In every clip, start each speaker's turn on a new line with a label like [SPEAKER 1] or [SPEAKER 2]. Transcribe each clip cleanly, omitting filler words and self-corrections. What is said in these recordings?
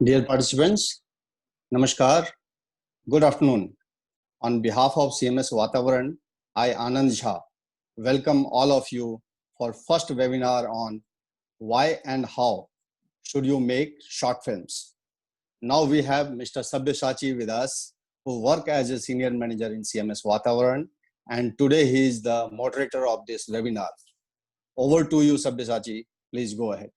[SPEAKER 1] Dear participants, Namaskar, good afternoon. On behalf of CMS Vatavaran, I Anand Jha welcome all of you for first webinar on why and how should you make short films. Now we have Mr. Sabyasachi with us, who work as a senior manager in CMS Vatavaran, and today he is the moderator of this webinar. Over to you, Sabyasachi. Please go ahead.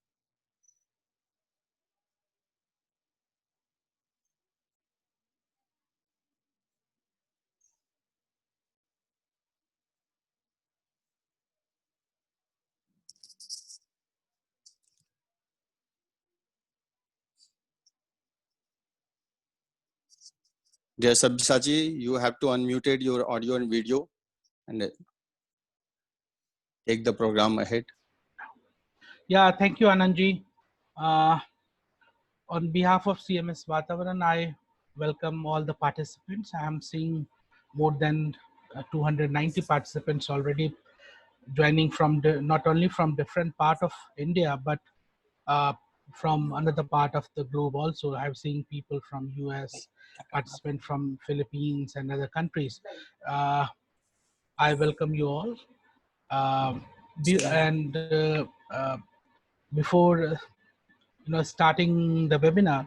[SPEAKER 1] Dear Sabyasachi, you have to unmute your audio and video and take the program ahead.
[SPEAKER 2] Yeah, thank you, Anandji. On behalf of CMS Vatavaran, I welcome all the participants. I am seeing more than 290 participants already joining from not only from different part of India, but from another part of the globe also. I've seen people from US, participants from Philippines and other countries. I welcome you all. Before starting the webinar,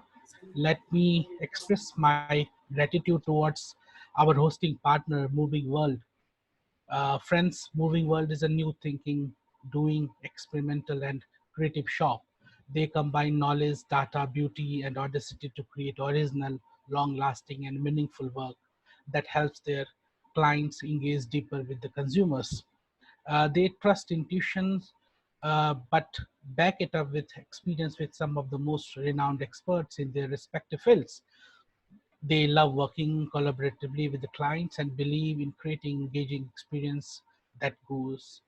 [SPEAKER 2] let me express my gratitude towards our hosting partner, Moving World. Friends, Moving World is a new thinking, doing, experimental and creative shop. They combine knowledge, data, beauty and audacity to create original, long-lasting and meaningful work that helps their clients engage deeper with the consumers. They trust intuitions, but back it up with experience with some of the most renowned experts in their respective fields. They love working collaboratively with the clients and believe in creating engaging experience that goes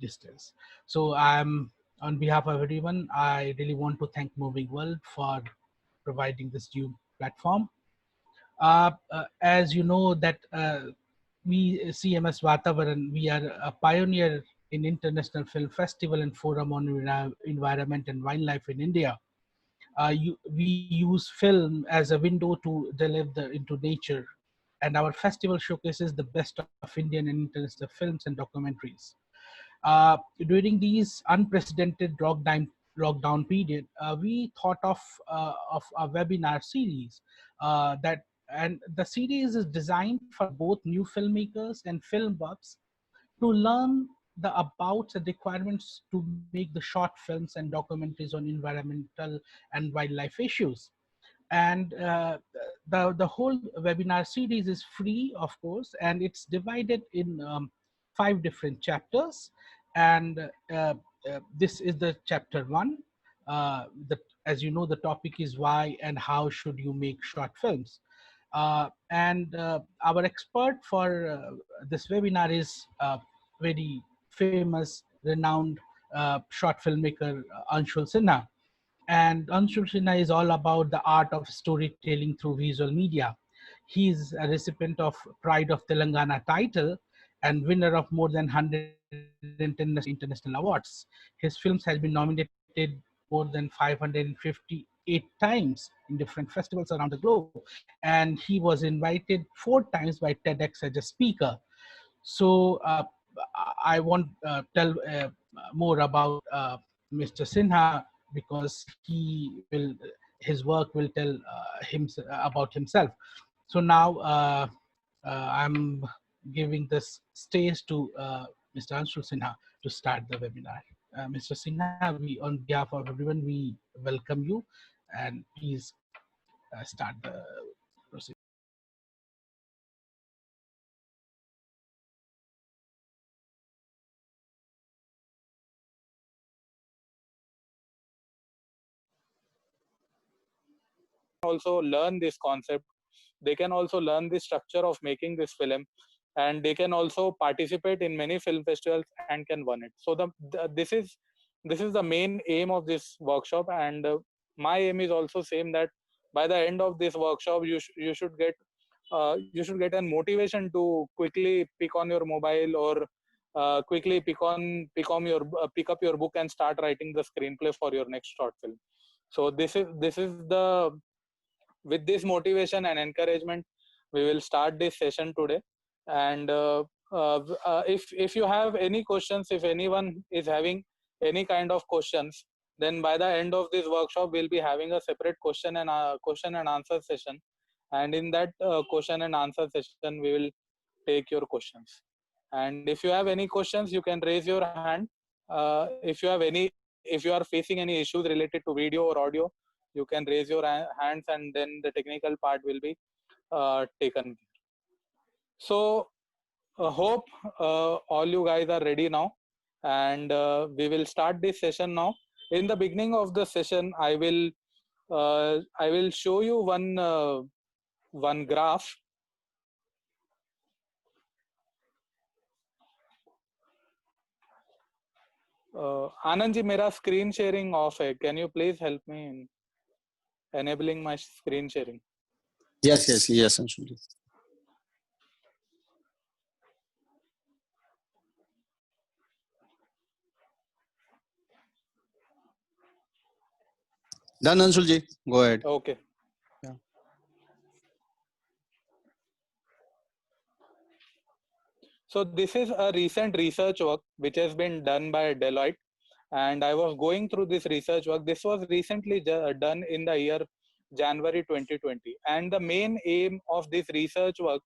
[SPEAKER 2] distance. So on behalf of everyone, I really want to thank Moving World for providing this new platform. As you know that we CMS Vatavaran, we are a pioneer in International Film Festival and Forum on Environment and Wildlife in India. We use film as a window to delve into nature, and our festival showcases the best of Indian and international films and documentaries. During these unprecedented lockdown period, we thought of a webinar series that and the series is designed for both new filmmakers and film buffs to learn the abouts and requirements to make the short films and documentaries on environmental and wildlife issues. And the whole webinar series is free, of course, and it's divided in 5 different chapters. And this is the chapter 1. As you know, the topic is why and how should you make short films. And our expert for this webinar is very famous, renowned short filmmaker Anshul Sinha. And Anshul Sinha is all about the art of storytelling through visual media. He is a recipient of Pride of Telangana title and winner of more than 100 international awards. His films has been nominated more than 558 times in different festivals around the globe. And he was invited 4 times by TEDx as a speaker. So I won't tell more about Mr. Sinha because his work will tell him about himself. So now I'm giving this stage to Mr. Anshul Sinha to start the webinar. Mr. Sinha, on behalf of everyone, we welcome you, and please start the procedure.
[SPEAKER 3] Also learn this concept. They can also learn the structure of making this film, and they can also participate in many film festivals and can win it. So this is the main aim of this workshop, and my aim is also same, that by the end of this workshop you should get a motivation to quickly pick on your mobile, or quickly pick up your book and start writing the screenplay for your next short film. So this is the, with this motivation and encouragement, we will start this session today. And if you have any questions, if anyone is having any kind of questions, then by the end of this workshop we'll be having a separate question and answer session. And in that question and answer session we will take your questions. And if you have any questions, you can raise your hand. If you are facing any issues related to video or audio, you can raise your hands, and then the technical part will be taken. So hope all you guys are ready now, and we will start this session now. In the beginning of the session, I will show you one graph. Anand ji, मेरा screen sharing of है. Can you please help me in enabling my screen sharing?
[SPEAKER 1] Yes, Anshul. Done, Anshul ji. Go ahead.
[SPEAKER 3] Okay.
[SPEAKER 1] Yeah.
[SPEAKER 3] So this is a recent research work which has been done by Deloitte, and I was going through this research work. This was recently done in the year January 2020, and the main aim of this research work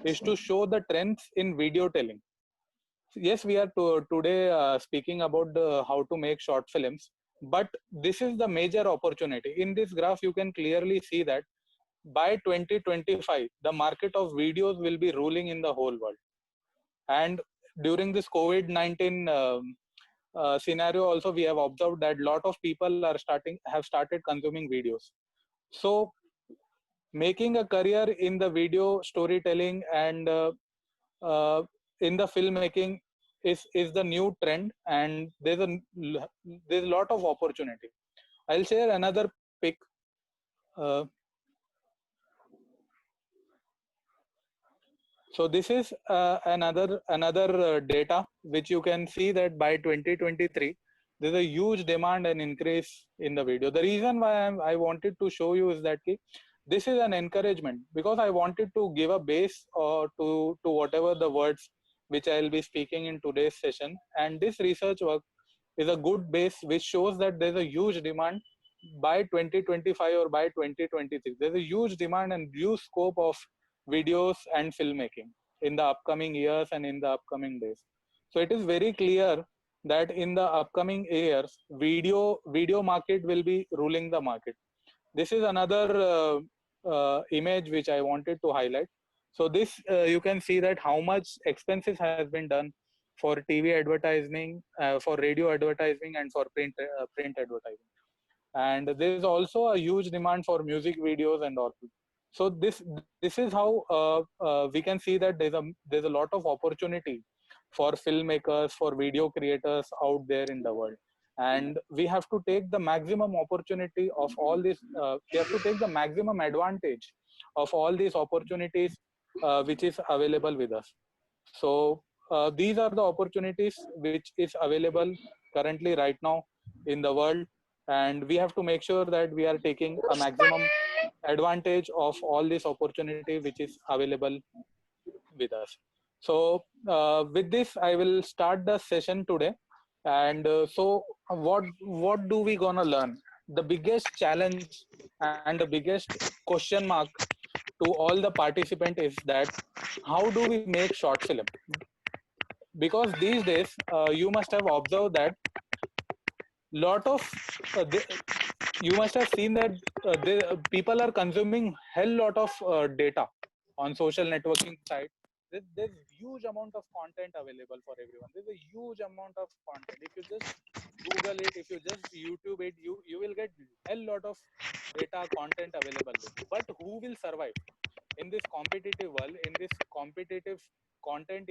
[SPEAKER 3] is to show the trends in video telling. Yes, we are today speaking about how to make short films, but this is the major opportunity. In this graph, you can clearly see that by 2025, the market of videos will be ruling in the whole world. And during this COVID-19 scenario, also we have observed that a lot of people have started consuming videos. So making a career in the video storytelling and in the filmmaking is the new trend, and there's a lot of opportunity. I'll share another pic. So this is another data which you can see that by 2023 there's a huge demand and increase in the video. The reason why I wanted to show you is that this is an encouragement, because I wanted to give a base to whatever the words which I'll be speaking in today's session. And this research work is a good base which shows that there's a huge demand by 2025 or by 2026. There's a huge demand and huge scope of videos and filmmaking in the upcoming years and in the upcoming days. So it is very clear that in the upcoming years, video market will be ruling the market. This is another image which I wanted to highlight. So this you can see that how much expenses has been done for TV advertising, for radio advertising, and for print advertising. And there is also a huge demand for music videos and all. So this is how we can see that there's a lot of opportunity for filmmakers, for video creators out there in the world. And we have to take the maximum opportunity of all this. We have to take the maximum advantage of all these opportunities which is available with us. So these are the opportunities which is available currently right now in the world, and we have to make sure that we are taking a maximum advantage of all this opportunity which is available with us. So with this, I will start the session today. And so what do we gonna learn? The biggest challenge and the biggest question mark to all the participants is that how do we make short film? Because these days you must have observed that lot of you must have seen that people are consuming hell lot of data on social networking site. There's huge amount of content available for everyone. There's a huge amount of content. If you just Google it, if you just YouTube it, you will get hell lot of data content available. But who will survive in this competitive world, in this competitive content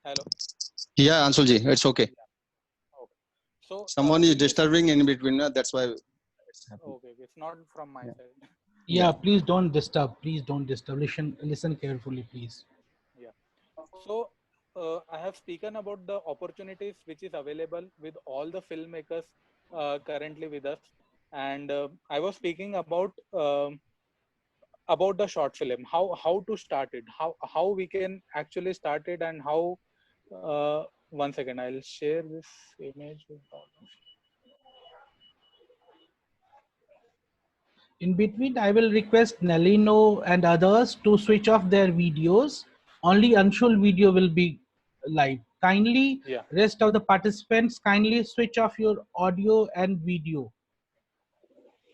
[SPEAKER 3] hello?
[SPEAKER 1] Yeah, Anshul ji, it's okay.
[SPEAKER 3] Okay. So
[SPEAKER 1] Someone is disturbing in between. That's why it's happening.
[SPEAKER 3] okay, it's not from my
[SPEAKER 1] Yeah.
[SPEAKER 3] side.
[SPEAKER 2] Yeah, please don't disturb. Please don't disturb. Listen carefully, please.
[SPEAKER 3] Yeah. So I have spoken about the opportunities which is available with all the filmmakers currently with us, and I was speaking about the short film, how to start it, how we can actually start it, and how. One second, I'll share this image with all of you.
[SPEAKER 2] In between, I will request Nalino and others to switch off their videos. Only Anshul video will be live. Kindly,
[SPEAKER 3] Yeah.
[SPEAKER 2] rest of the participants, kindly switch off your audio and video.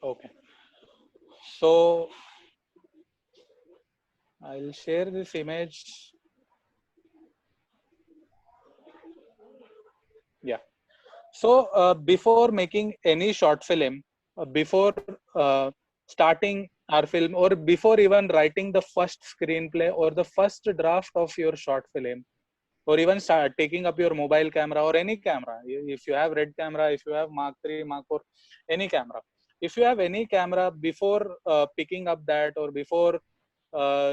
[SPEAKER 3] Okay. So I'll share this image. Yeah. So before making any short film, before starting our film, or before even writing the first screenplay or the first draft of your short film, or even start taking up your mobile camera or any camera, if you have red camera, if you have Mark 3, Mark 4, any camera, if you have any camera, before picking up that, or before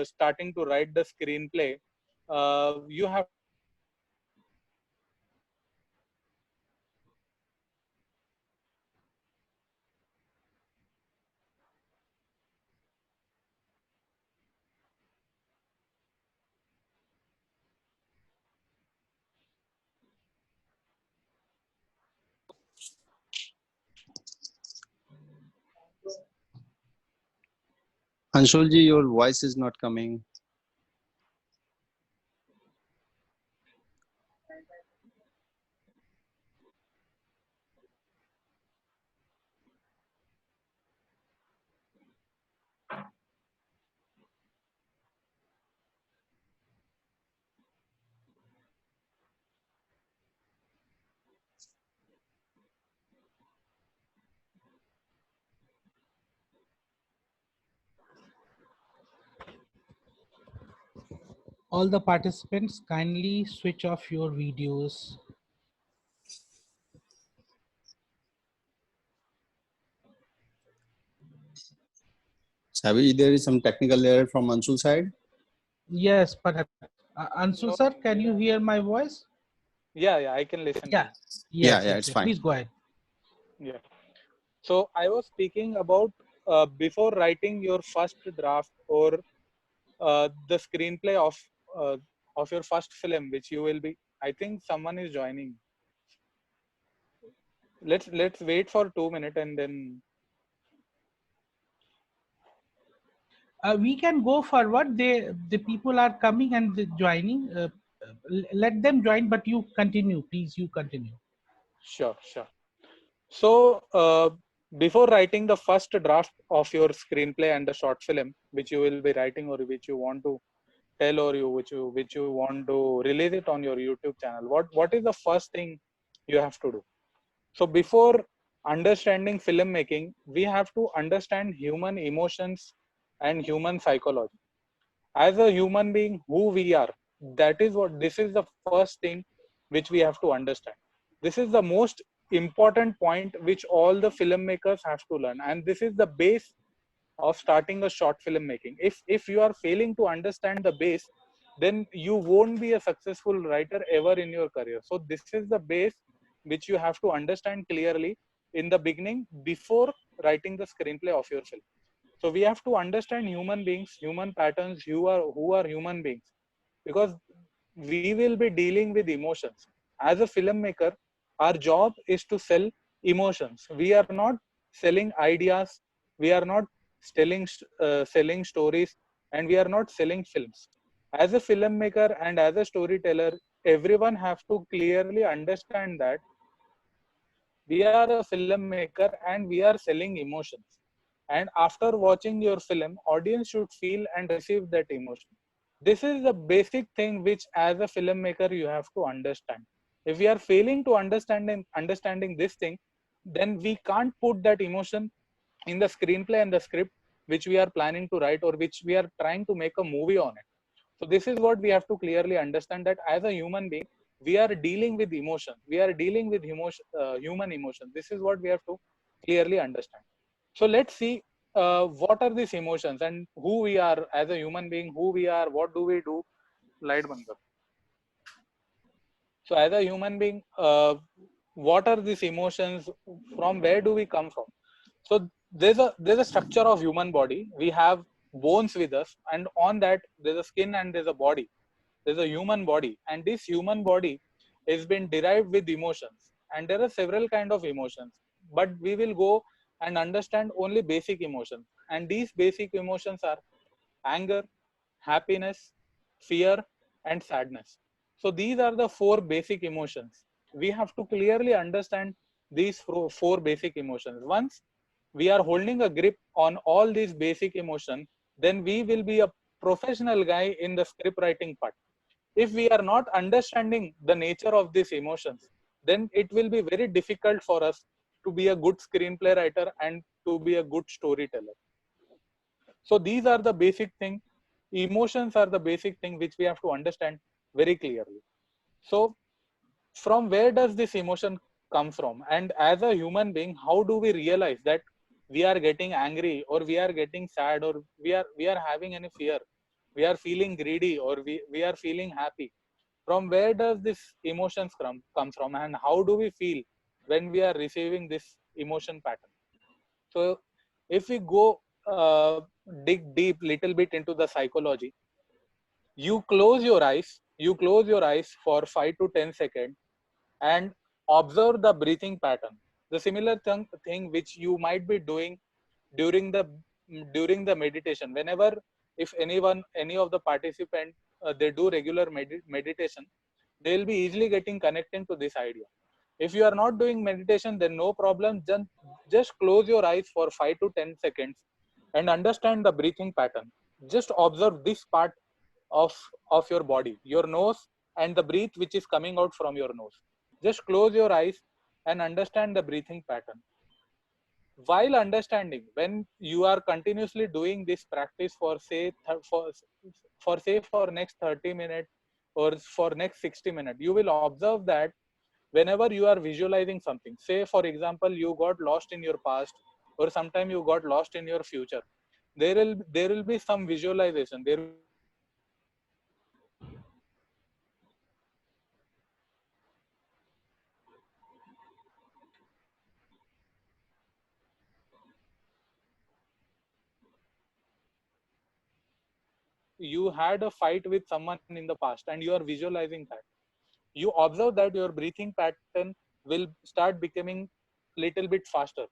[SPEAKER 3] starting to write the screenplay, you have to understand the basic concept of filmmaking. You have to understand the basic concept of screenplay.
[SPEAKER 1] Anshulji, your voice is not coming.
[SPEAKER 2] All the participants, kindly switch off your videos.
[SPEAKER 1] Savi, there is some technical error from Anshul's side.
[SPEAKER 2] Yes, perhaps. Anshul
[SPEAKER 3] No.
[SPEAKER 2] sir, can you hear my voice?
[SPEAKER 3] Yeah, I can listen to
[SPEAKER 2] Yeah.
[SPEAKER 3] you.
[SPEAKER 1] Yeah,
[SPEAKER 2] Yes.
[SPEAKER 1] it's fine.
[SPEAKER 2] Please go ahead.
[SPEAKER 3] Yeah. So I was speaking about before writing your first draft, or the screenplay uh, of your first film, which you will be. I think someone is joining. Let's wait for 2 minutes and then.
[SPEAKER 2] We can go forward. The people are coming and joining. Let them join, but you continue, please. You continue.
[SPEAKER 3] Sure. So before writing the first draft of your screenplay and the short film, which you will be writing, or which you want to tell, or which you want to release it on your YouTube channel, what is the first thing you have to do? So before understanding filmmaking, we have to understand human emotions and human psychology. As a human being, who we are, this is the first thing which we have to understand. This is the most important point which all the filmmakers have to learn, and this is the base of starting a short filmmaking. If you are failing to understand the base, then you won't be a successful writer ever in your career. So this is the base which you have to understand clearly in the beginning, before writing the screenplay of your film. So we have to understand human beings, human patterns, who are human beings, because we will be dealing with emotions. As a filmmaker, our job is to sell emotions. We are not selling ideas, we are not selling stories, and we are not selling films. As a filmmaker and as a storyteller, everyone have to clearly understand that we are a filmmaker and we are selling emotions. And after watching your film, audience should feel and receive that emotion. This is the basic thing which as a filmmaker you have to understand. If we are failing to understanding this thing, then we can't put that emotion in the screenplay and the script which we are planning to write, or which we are trying to make a movie on it. So this is what we have to clearly understand, that as a human being, we are dealing with emotion. We are dealing with human emotion. This is what we have to clearly understand. So let's see. what are these emotions and who we are as a human being, who we are, what do we do. Light band kar. So as a human being, what are these emotions? From where do we come from? So there's a structure of human body. We have bones with us, and on that there's a skin and there's a body. There's a human body, and this human body has been derived with emotions. And there are several kind of emotions, but we will go and understand only basic emotions. And these basic emotions are anger, happiness, fear, and sadness. So these are the four basic emotions. We have to clearly understand these four basic emotions. Once we are holding a grip on all these basic emotions, then we will be a professional guy in the script writing part. If we are not understanding the nature of these emotions, then it will be very difficult for us to be a good screenplay writer and to be a good storyteller. So these are the basic thing. Emotions are the basic thing which we have to understand very clearly. So from where does this emotion come from? And as a human being, how do we realize that we are getting angry or we are getting sad or we are having any fear? We are feeling greedy or we are feeling happy. From where does this emotions come from, and how do we feel when we are receiving this emotion pattern? So if we go dig deep little bit into the psychology, you close your eyes for 5 to 10 seconds and observe the breathing pattern. The similar thing which you might be doing during the meditation. Whenever, if any of the participant they do regular meditation, they'll be easily getting connected to this idea. If you are not doing meditation, then no problem. Just close your eyes for 5 to 10 seconds and understand the breathing pattern. Just observe this part of your body, your nose, and the breath which is coming out from your nose. Just close your eyes and understand the breathing pattern. While understanding, when you are continuously doing this practice for say for next 30 minutes or for next 60 minutes, you will observe that whenever you are visualizing something, say for example you got lost in your past or sometime you got lost in your future, there will be some visualization, there will be some imagination which will come in your mind. And once you are visualizing that, then you will observe that whenever you had a fight with someone in the past and you are visualizing that, you observe that your breathing pattern will start becoming little bit faster,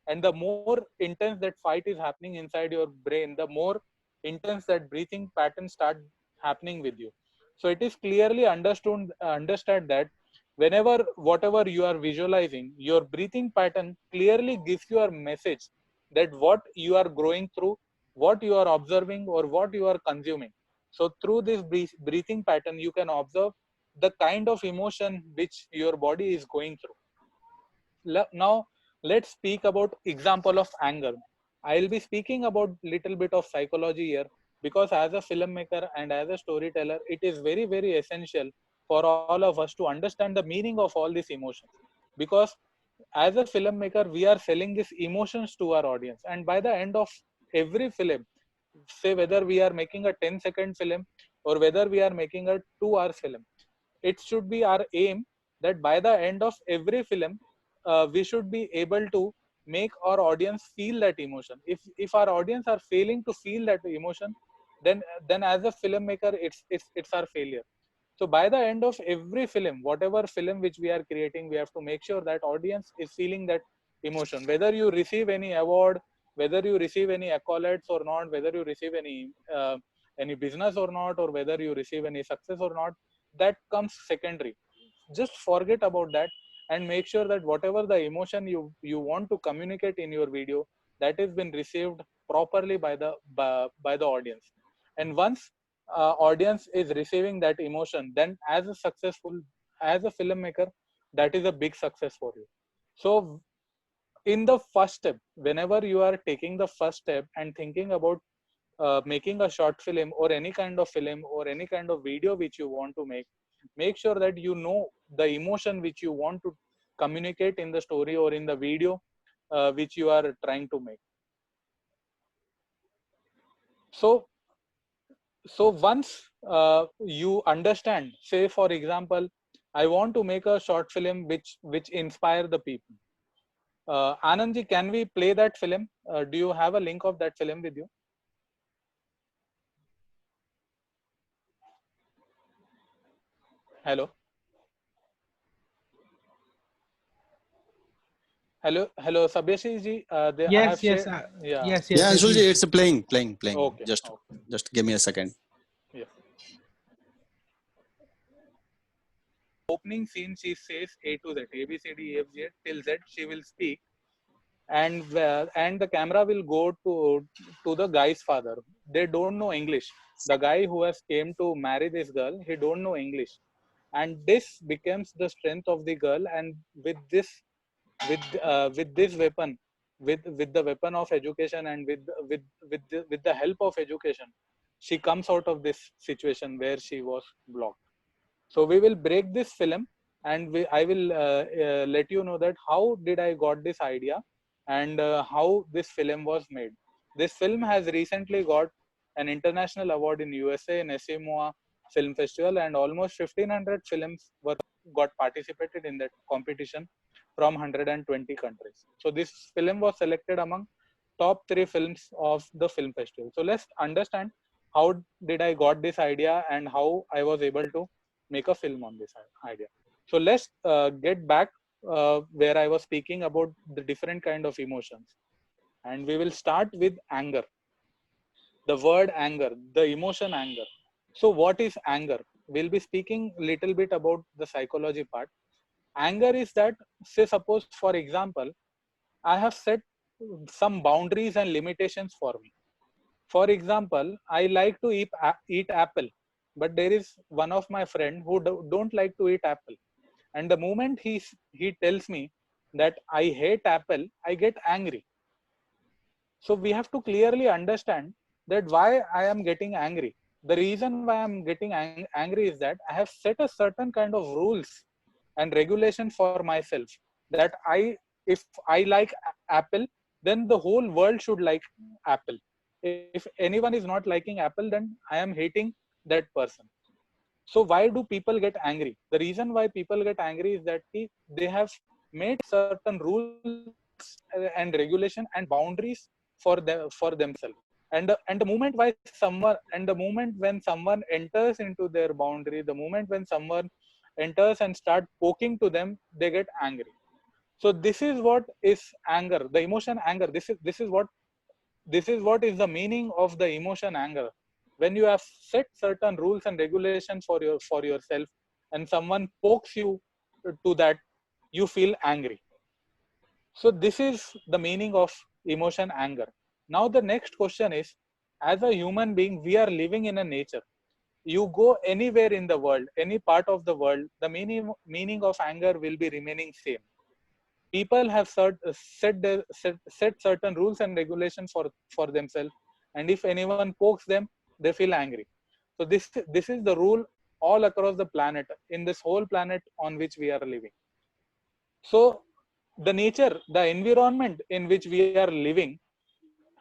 [SPEAKER 3] and the more intense that fight is happening inside your brain, the more intense that breathing pattern start happening with you. So it is clearly understand that whenever whatever you are visualizing, your breathing pattern clearly gives you a message that what you are going through, what you are observing, or what you are consuming. So through this breathing pattern you can observe the kind of emotion which your body is going through. Now let's speak about example of anger. I'll be speaking about little bit of psychology here, because as a filmmaker and as a storyteller, it is very very essential for all of us to understand the meaning of all these emotions. Because as a filmmaker, we are selling these emotions to our audience, and by the end of every film, say whether we are making a 10-second film or whether we are making a 2 hour film, it should be our aim that by the end of every film, we should be able to make our audience feel that emotion. If our audience are failing to feel that emotion, then as a filmmaker, it's our failure. So by the end of every film, whatever film which we are creating, we have to make sure that audience is feeling that emotion. Whether you receive any award, whether you receive any accolades or not, whether you receive any business or not, or whether you receive any success or not, that comes secondary. Just forget about that and make sure that whatever the emotion you want to communicate in your video, that has been received properly by the audience. And once audience is receiving that emotion, then as a filmmaker, that is a big success for you. So in the first step, whenever you are taking the first step and thinking about making a short film or any kind of film or any kind of video which you want to make sure that you know the emotion which you want to communicate in the story or in the video which you are trying to make. So once you understand, say for example, I want to make a short film which inspire the people. Anandji, can we play that film? Do you have a link of that film with you? Hello. Hello, Sabyashi ji. I have
[SPEAKER 2] Yes, yes,
[SPEAKER 3] shared. Yeah.
[SPEAKER 2] yes,
[SPEAKER 1] Yeah,
[SPEAKER 2] yes,
[SPEAKER 1] Anshul ji,
[SPEAKER 2] yes.
[SPEAKER 1] it's playing.
[SPEAKER 3] Okay.
[SPEAKER 1] Just,
[SPEAKER 3] Okay.
[SPEAKER 1] just give me a second.
[SPEAKER 3] Yeah. Opening scene, she says A to Z, A B C D E F G till Z. She will speak, and the camera will go to the guy's father. They don't know English. The guy who has came to marry this girl, he don't know English, and this becomes the strength of the girl. And with this weapon, with the weapon of education, and with the help of education, she comes out of this situation where she was blocked. So we will break this film, and I will let you know that how did I got this idea, and how this film was made. This film has recently got an international award in USA in SMOA Film Festival, and almost 1500 films were got participated in that competition from 120 countries. So this film was selected among top 3 films of the film festival. So let's understand how did I got this idea and how I was able to make a film on this idea. So let's get back where I was speaking about the different kind of emotions, and we will start with anger. The word anger, the emotion anger. So what is anger? We'll be speaking little bit about the psychology part. Anger is that, say suppose for example, I have set some boundaries and limitations for me. For example, I like to eat apple, but there is one of my friend who don't like to eat apple. And the moment he tells me that I hate apple, I get angry. So we have to clearly understand that why I am getting angry. The reason why I'm getting angry is that I have set a certain kind of rules and regulation for myself, that if I like apple, then the whole world should like apple. If anyone is not liking apple, then I am hating that person. So why do people get angry? The reason why people get angry is that they have made certain rules and regulation and boundaries for themselves. And the moment the moment when someone enters into their boundary, the moment when someone enters and start poking to them, they get angry. So this is what is anger, the emotion anger. This is what is the meaning of the emotion anger. When you have set certain rules and regulations for yourself, and someone pokes you to that, you feel angry. So this is the meaning of emotion anger. Now the next question is, as a human being, we are living in a nature. You go anywhere in the world, any part of the world, the meaning of anger will be remaining same. People have set certain rules and regulations for themselves, and if anyone pokes them, they feel angry. So this is the rule all across the planet, in this whole planet on which we are living. So the nature, the environment in which we are living,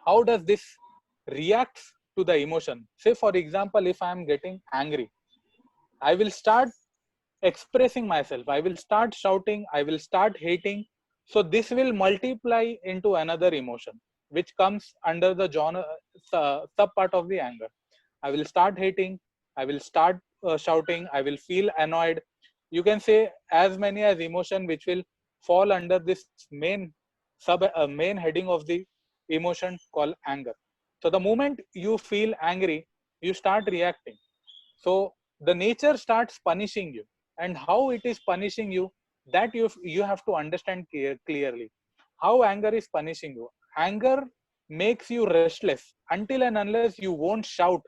[SPEAKER 3] how does this react to the emotion? Say for example, if I am getting angry, I will start expressing myself, I will start shouting, I will start hating. So this will multiply into another emotion which comes under the genre, sub part of the anger. I will start hating, I will start shouting, I will feel annoyed. You can say as many as emotion which will fall under this main heading of the emotion called anger. So the moment you feel angry, you start reacting. So the nature starts punishing you, and how it is punishing you, that you have to understand clearly how anger is punishing you. Anger makes you restless. Until and unless you won't shout,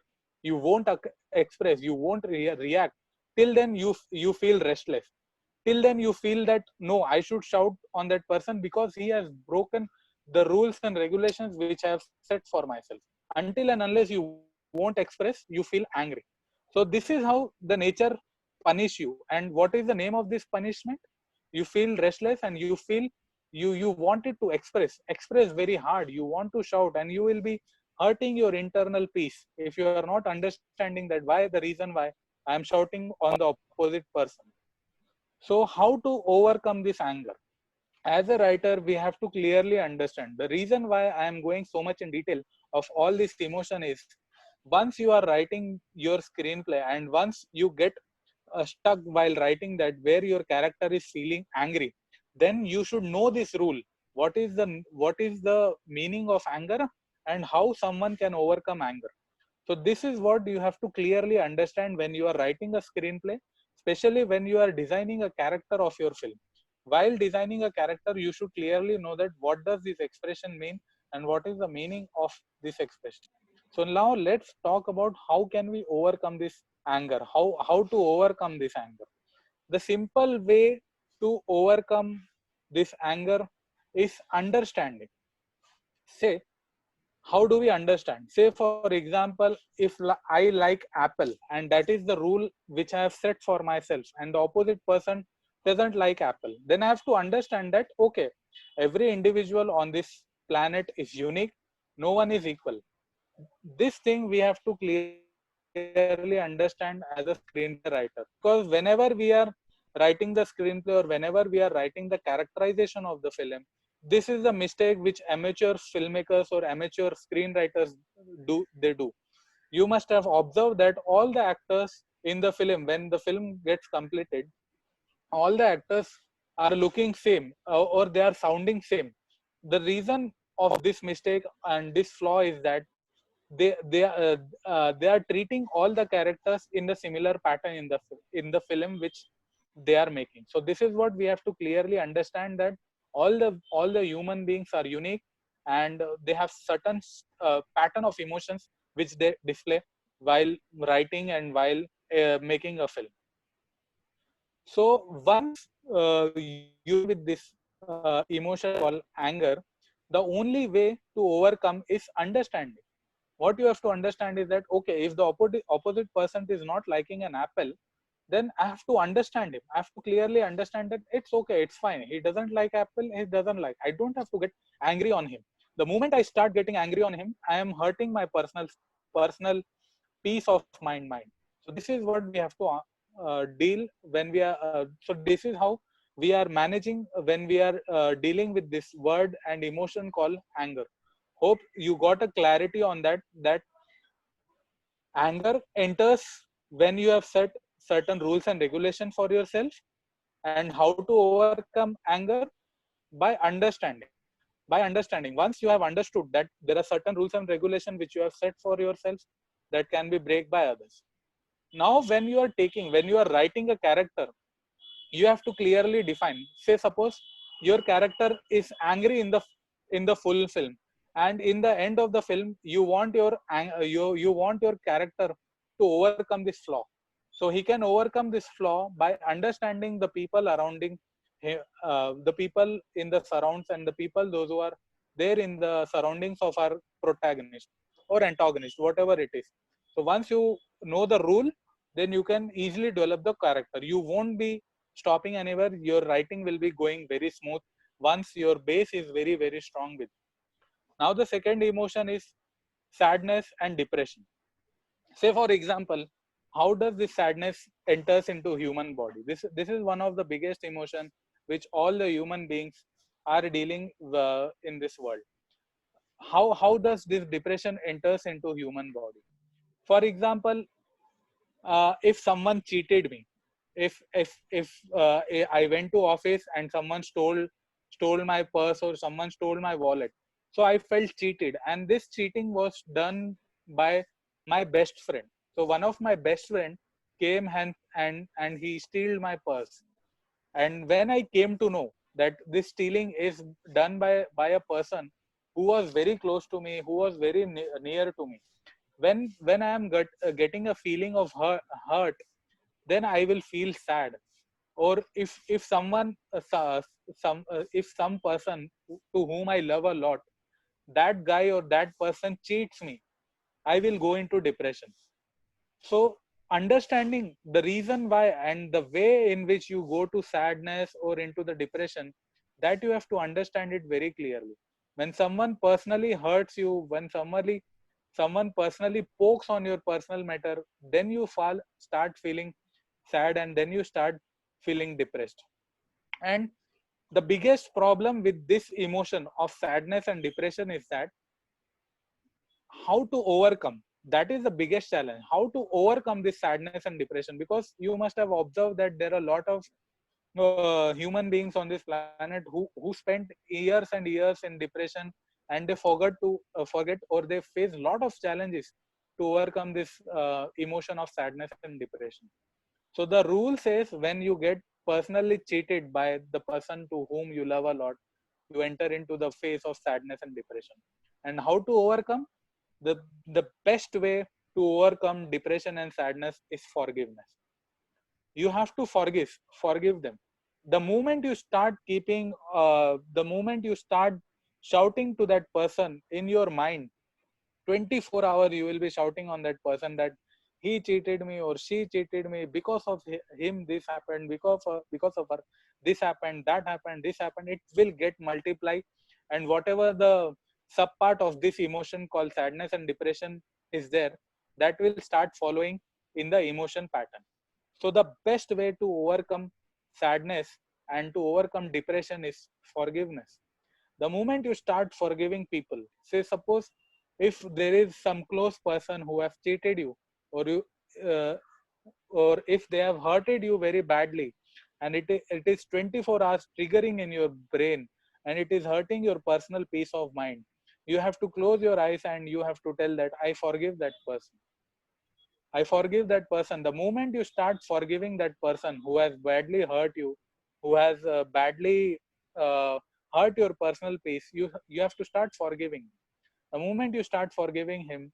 [SPEAKER 3] you won't express, you won't react, till then you feel restless. Till then you feel that no, I should shout on that person because he has broken the rules and regulations which I have set for myself. Until and unless you won't express, you feel angry. So this is how the nature punish you. And what is the name of this punishment? You feel restless, and you feel you wanted to express very hard, you want to shout, and you will be hurting your internal peace if you are not understanding that why the reason why I am shouting on the opposite person. So how to overcome this anger? As a writer, we have to clearly understand the reason why I am going so much in detail of all this emotion is, once you are writing your screenplay and once you get stuck while writing that where your character is feeling angry, then you should know this rule. What is the meaning of anger and how someone can overcome anger? So this is what you have to clearly understand when you are writing a screenplay, especially when you are designing a character of your film. While designing a character, you should clearly know that what does this expression mean and what is the meaning of this expression. So now let's talk about how can we overcome this anger, how to overcome this anger. The simple way to overcome this anger is understanding. Say, how do we understand? Say for example, if I like apple and that is the rule which I have set for myself, and the opposite person doesn't like apple, then I have to understand that okay, every individual on this planet is unique, no one is equal. This thing we have to clearly understand as a screenplay writer, because whenever we are writing the screenplay or whenever we are writing the characterization of the film, this is the mistake which amateur filmmakers or amateur screenwriters do. You must have observed that all the actors in the film, when the film gets completed, all the actors are looking same, or they are sounding same. The reason of this mistake and this flaw is that they are treating all the characters in the similar pattern in the film which they are making. So this is what we have to clearly understand, that all the human beings are unique, and they have certain pattern of emotions which they display while writing and while making a film. So once you deal with this emotion called anger, the only way to overcome is understanding. What you have to understand is that okay, if the opposite person is not liking an apple, then I have to understand him. I have to clearly understand that it's okay, it's fine, he doesn't like apple, he doesn't like, I don't have to get angry on him. The moment I start getting angry on him, I am hurting my personal peace of mind. So this is what we have to deal when we are so this is how we are managing when we are dealing with this word and emotion called anger. Hope you got a clarity on that anger enters when you have set certain rules and regulation for yourself. And how to overcome anger? By understanding. Once you have understood that there are certain rules and regulation which you have set for yourself that can be break by others. Now when you are writing a character, you have to clearly define. Say suppose your character is angry in the full film, and in the end of the film you want your character to overcome this flaw. So he can overcome this flaw by understanding the people surrounding him, the people in the surrounds, and the people those who are there in the surroundings of our protagonist or antagonist, whatever it is. So once you know the rule, then you can easily develop the character. You won't be stopping anywhere. Your writing will be going very smooth once your base is very very strong with. Now the second emotion is sadness and depression. Say for example, how does this sadness enters into human body? This is one of the biggest emotion which all the human beings are dealing in this world. How does this depression enters into human body? For example, if someone cheated me, if I went to office and someone stole my purse or someone stole my wallet, so I felt cheated, and this cheating was done by my best friend. So one of my best friend came and he stole my purse. And when I came to know that this stealing is done by a person who was very close to me, who was very near to me, when I am getting a feeling of hurt, then I will feel sad. Or if someone if some person to whom I love a lot, that guy or that person cheats me, I will go into depression. So understanding the reason why and the way in which you go to sadness or into the depression, that you have to understand it very clearly. When someone personally hurts you, when somebody someone personally pokes on your personal matter, then you start feeling sad, and then you start feeling depressed. And the biggest problem with this emotion of sadness and depression is that how to overcome. That is the biggest challenge, how to overcome this sadness and depression, because you must have observed that there are a lot of human beings on this planet who spent years and years in depression, and they forget, or they face a lot of challenges to overcome this emotion of sadness and depression. So the rule says, when you get personally cheated by the person to whom you love a lot, you enter into the phase of sadness and depression. And how to overcome? The best way to overcome depression and sadness is forgiveness. You have to forgive them. The moment you start the moment you start shouting to that person in your mind, 24 hours you will be shouting on that person that he cheated me or she cheated me, because of him this happened, because of her this happened, that happened, this happened. It will get multiply, and whatever the sub part of this emotion called sadness and depression is there, that will start following in the emotion pattern. So the best way to overcome sadness and to overcome depression is forgiveness. The moment you start forgiving people, say suppose if there is some close person who have cheated you, or you uh, or if they have hurted you very badly, and it is 24 hours triggering in your brain, and it is hurting your personal peace of mind, you have to close your eyes and you have to tell that I forgive that person. I forgive that person. The moment you start forgiving that person who has badly hurt you, who has badly uh, hurt your personal peace, you have to start forgiving. The moment you start forgiving him,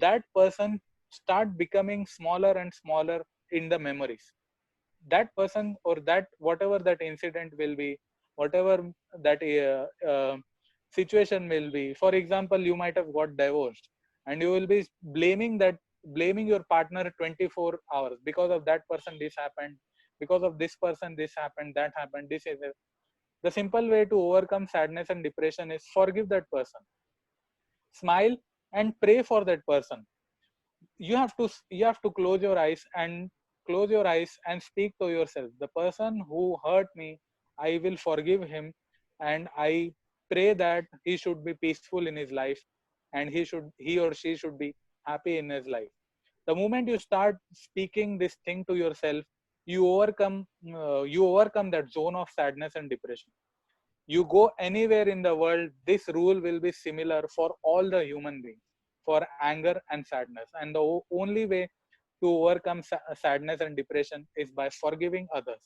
[SPEAKER 3] that person start becoming smaller and smaller in the memories. That person, or that whatever that incident will be, whatever that situation will be. For example, you might have got divorced, and you will be blaming your partner 24 hours, because of that person this happened, because of this person this happened, that happened, this is it. The simple way to overcome sadness and depression is forgive that person, smile, and pray for that person. You have to close your eyes and speak to yourself, the person who hurt me, I will forgive him, and I pray that he should be peaceful in his life, and he or she should be happy in his life. The moment you start speaking this thing to yourself, you overcome that zone of sadness and depression. You go anywhere in the world, this rule will be similar for all the human beings, for anger and sadness. And the only way to overcome sadness and depression is by forgiving others.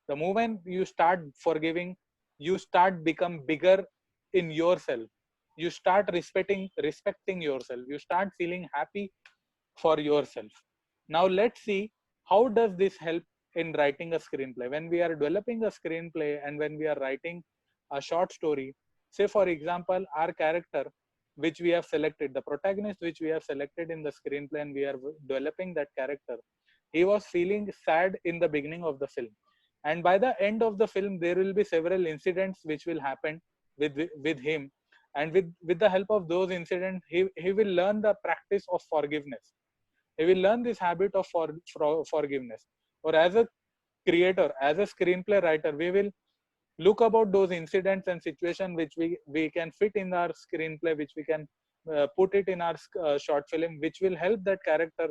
[SPEAKER 3] The moment you start forgiving, you start become bigger in yourself. You start respecting yourself. You start feeling happy for yourself. Now let's see, how does this help in writing a screenplay? When we are developing a screenplay and when we are writing a short story, say for example, our character which we have selected, the protagonist which we have selected in the screenplay, and we are developing that character, he was feeling sad in the beginning of the film, and by the end of the film there will be several incidents which will happen with him, and with the help of those incidents, he will learn the practice of forgiveness. He will learn this habit of forgiveness. Or as a creator, as a screenplay writer, we will look about those incidents and situations which we can fit in our screenplay, which we can put it in our short film, which will help that character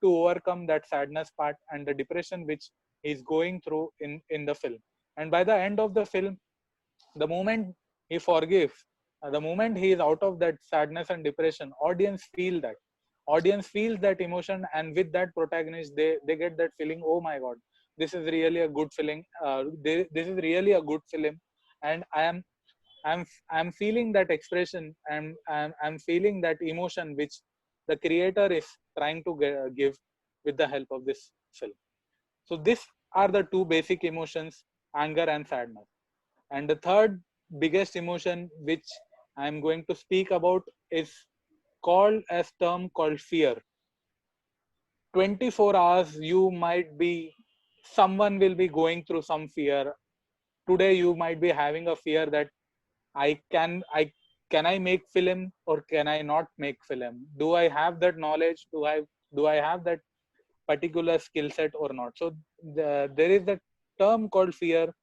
[SPEAKER 3] to overcome that sadness part and the depression which he's going through in the film. And by the end of the film, the moment he forgives, the moment he is out of that sadness and depression, audience feels that emotion, and with that protagonist, they get that feeling, oh my god, this is really a good feeling, this is really a good film, and I'm feeling that expression, and I'm feeling that emotion which the creator is trying to give with the help of this film. So these are the two basic emotions, anger and sadness. And the third biggest emotion which I'm going to speak about is called as term called fear. 24 hours you might be, someone will be going through some fear. Today you might be having a fear that I can I make film or can I not make film? Do I have that knowledge? Do I have that particular skill set or not? So there is the term called fear,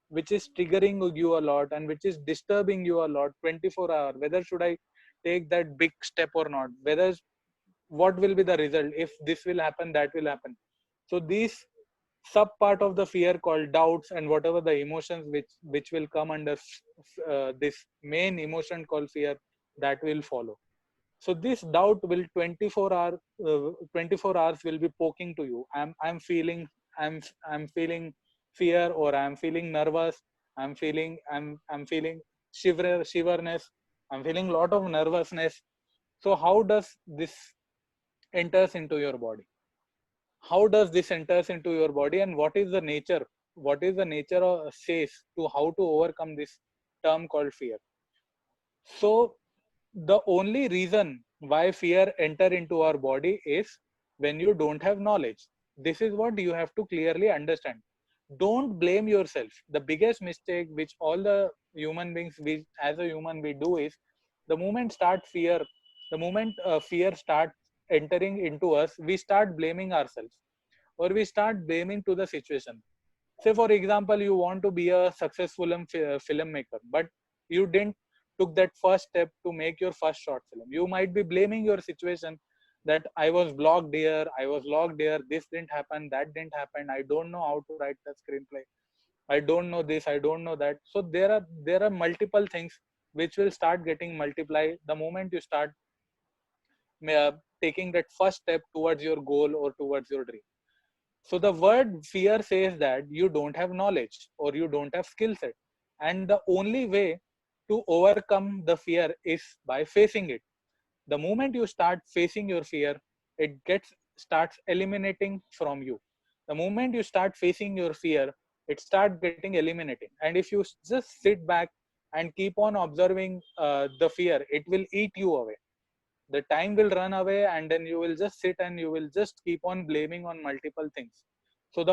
[SPEAKER 3] which is triggering you a lot and which is disturbing you a lot 24 hours. Whether should I take that big step or not? Whether what will be the result? If this will happen, that will happen. So these sub part of the fear called doubts and whatever the emotions which will come under this main emotion called fear, that will follow. So this doubt will 24 hours will be poking to you. I'm feeling fear, or I'm feeling nervous. I'm feeling shiverness. I'm feeling lot of nervousness. So how does this enters into your body? How does this enters into your body, and what is the nature? What is the nature of says to how to overcome this term called fear? So the only reason why fear enter into our body is when you don't have knowledge. This is what you have to clearly understand. Don't blame yourself. The biggest mistake which all the human beings, we as a human we do is, the moment start fear, the moment fear starts entering into us, we start blaming ourselves, or we start blaming to the situation. Say for example, you want to be a successful filmmaker, but you didn't took that first step to make your first short film. You might be blaming your situation, that I was blocked here, I was locked here, this didn't happen, that didn't happen, I don't know how to write the screenplay, I don't know this, I don't know that. So there are multiple things which will start getting multiplied the moment you start uh, taking that first step towards your goal or towards your dream. So the word fear says that you don't have knowledge or you don't have skill set. And the only way to overcome the fear is by facing it. The moment you start facing your fear, it starts eliminating from you. The moment you start facing your fear, it starts getting eliminating. And if you just sit back and keep on observing the fear, it will eat you away. The time will run away, and then you will just sit and you will just keep on blaming on multiple things. So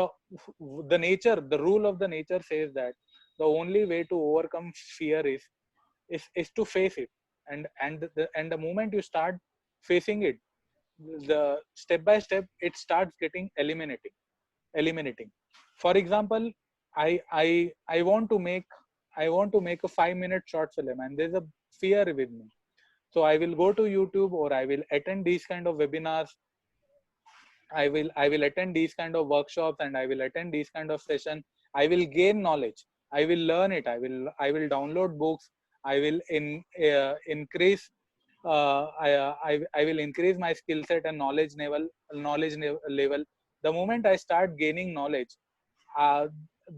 [SPEAKER 3] the nature, the rule of the nature says that the only way to overcome fear is to face it. And the moment you start facing it, the step by step it starts getting eliminating. For example, I want to make a 5-minute short film, and there's a fear with me. So I will go to YouTube, or I will attend these kind of webinars. I will attend these kind of workshops, and I will attend these kind of session. I will gain knowledge. I will learn it. I will download books. I will increase. I will increase my skill set and knowledge level. The moment I start gaining knowledge, uh,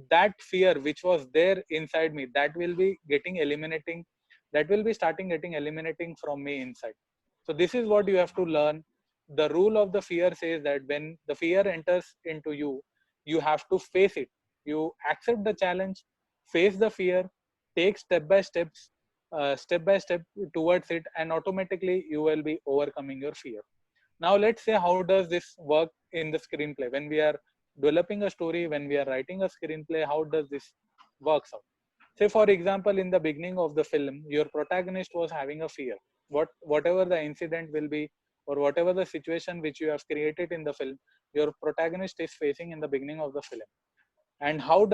[SPEAKER 3] that fear which was there inside me, that will be getting eliminating, that will be starting getting eliminating from me inside. So this is what you have to learn. The rule of the fear says that when the fear enters into you, you have to face it. You accept the challenge, face the fear, take step by step towards it, and automatically you will be overcoming your fear. Now let's say, how does this work in the screenplay? When we are developing a story, when we are writing a screenplay, how does this works out? Say for example, in the beginning of the film, your protagonist was having a fear. Whatever the incident will be, or whatever the situation which you have created in the film, your protagonist is facing in the beginning of the film. And how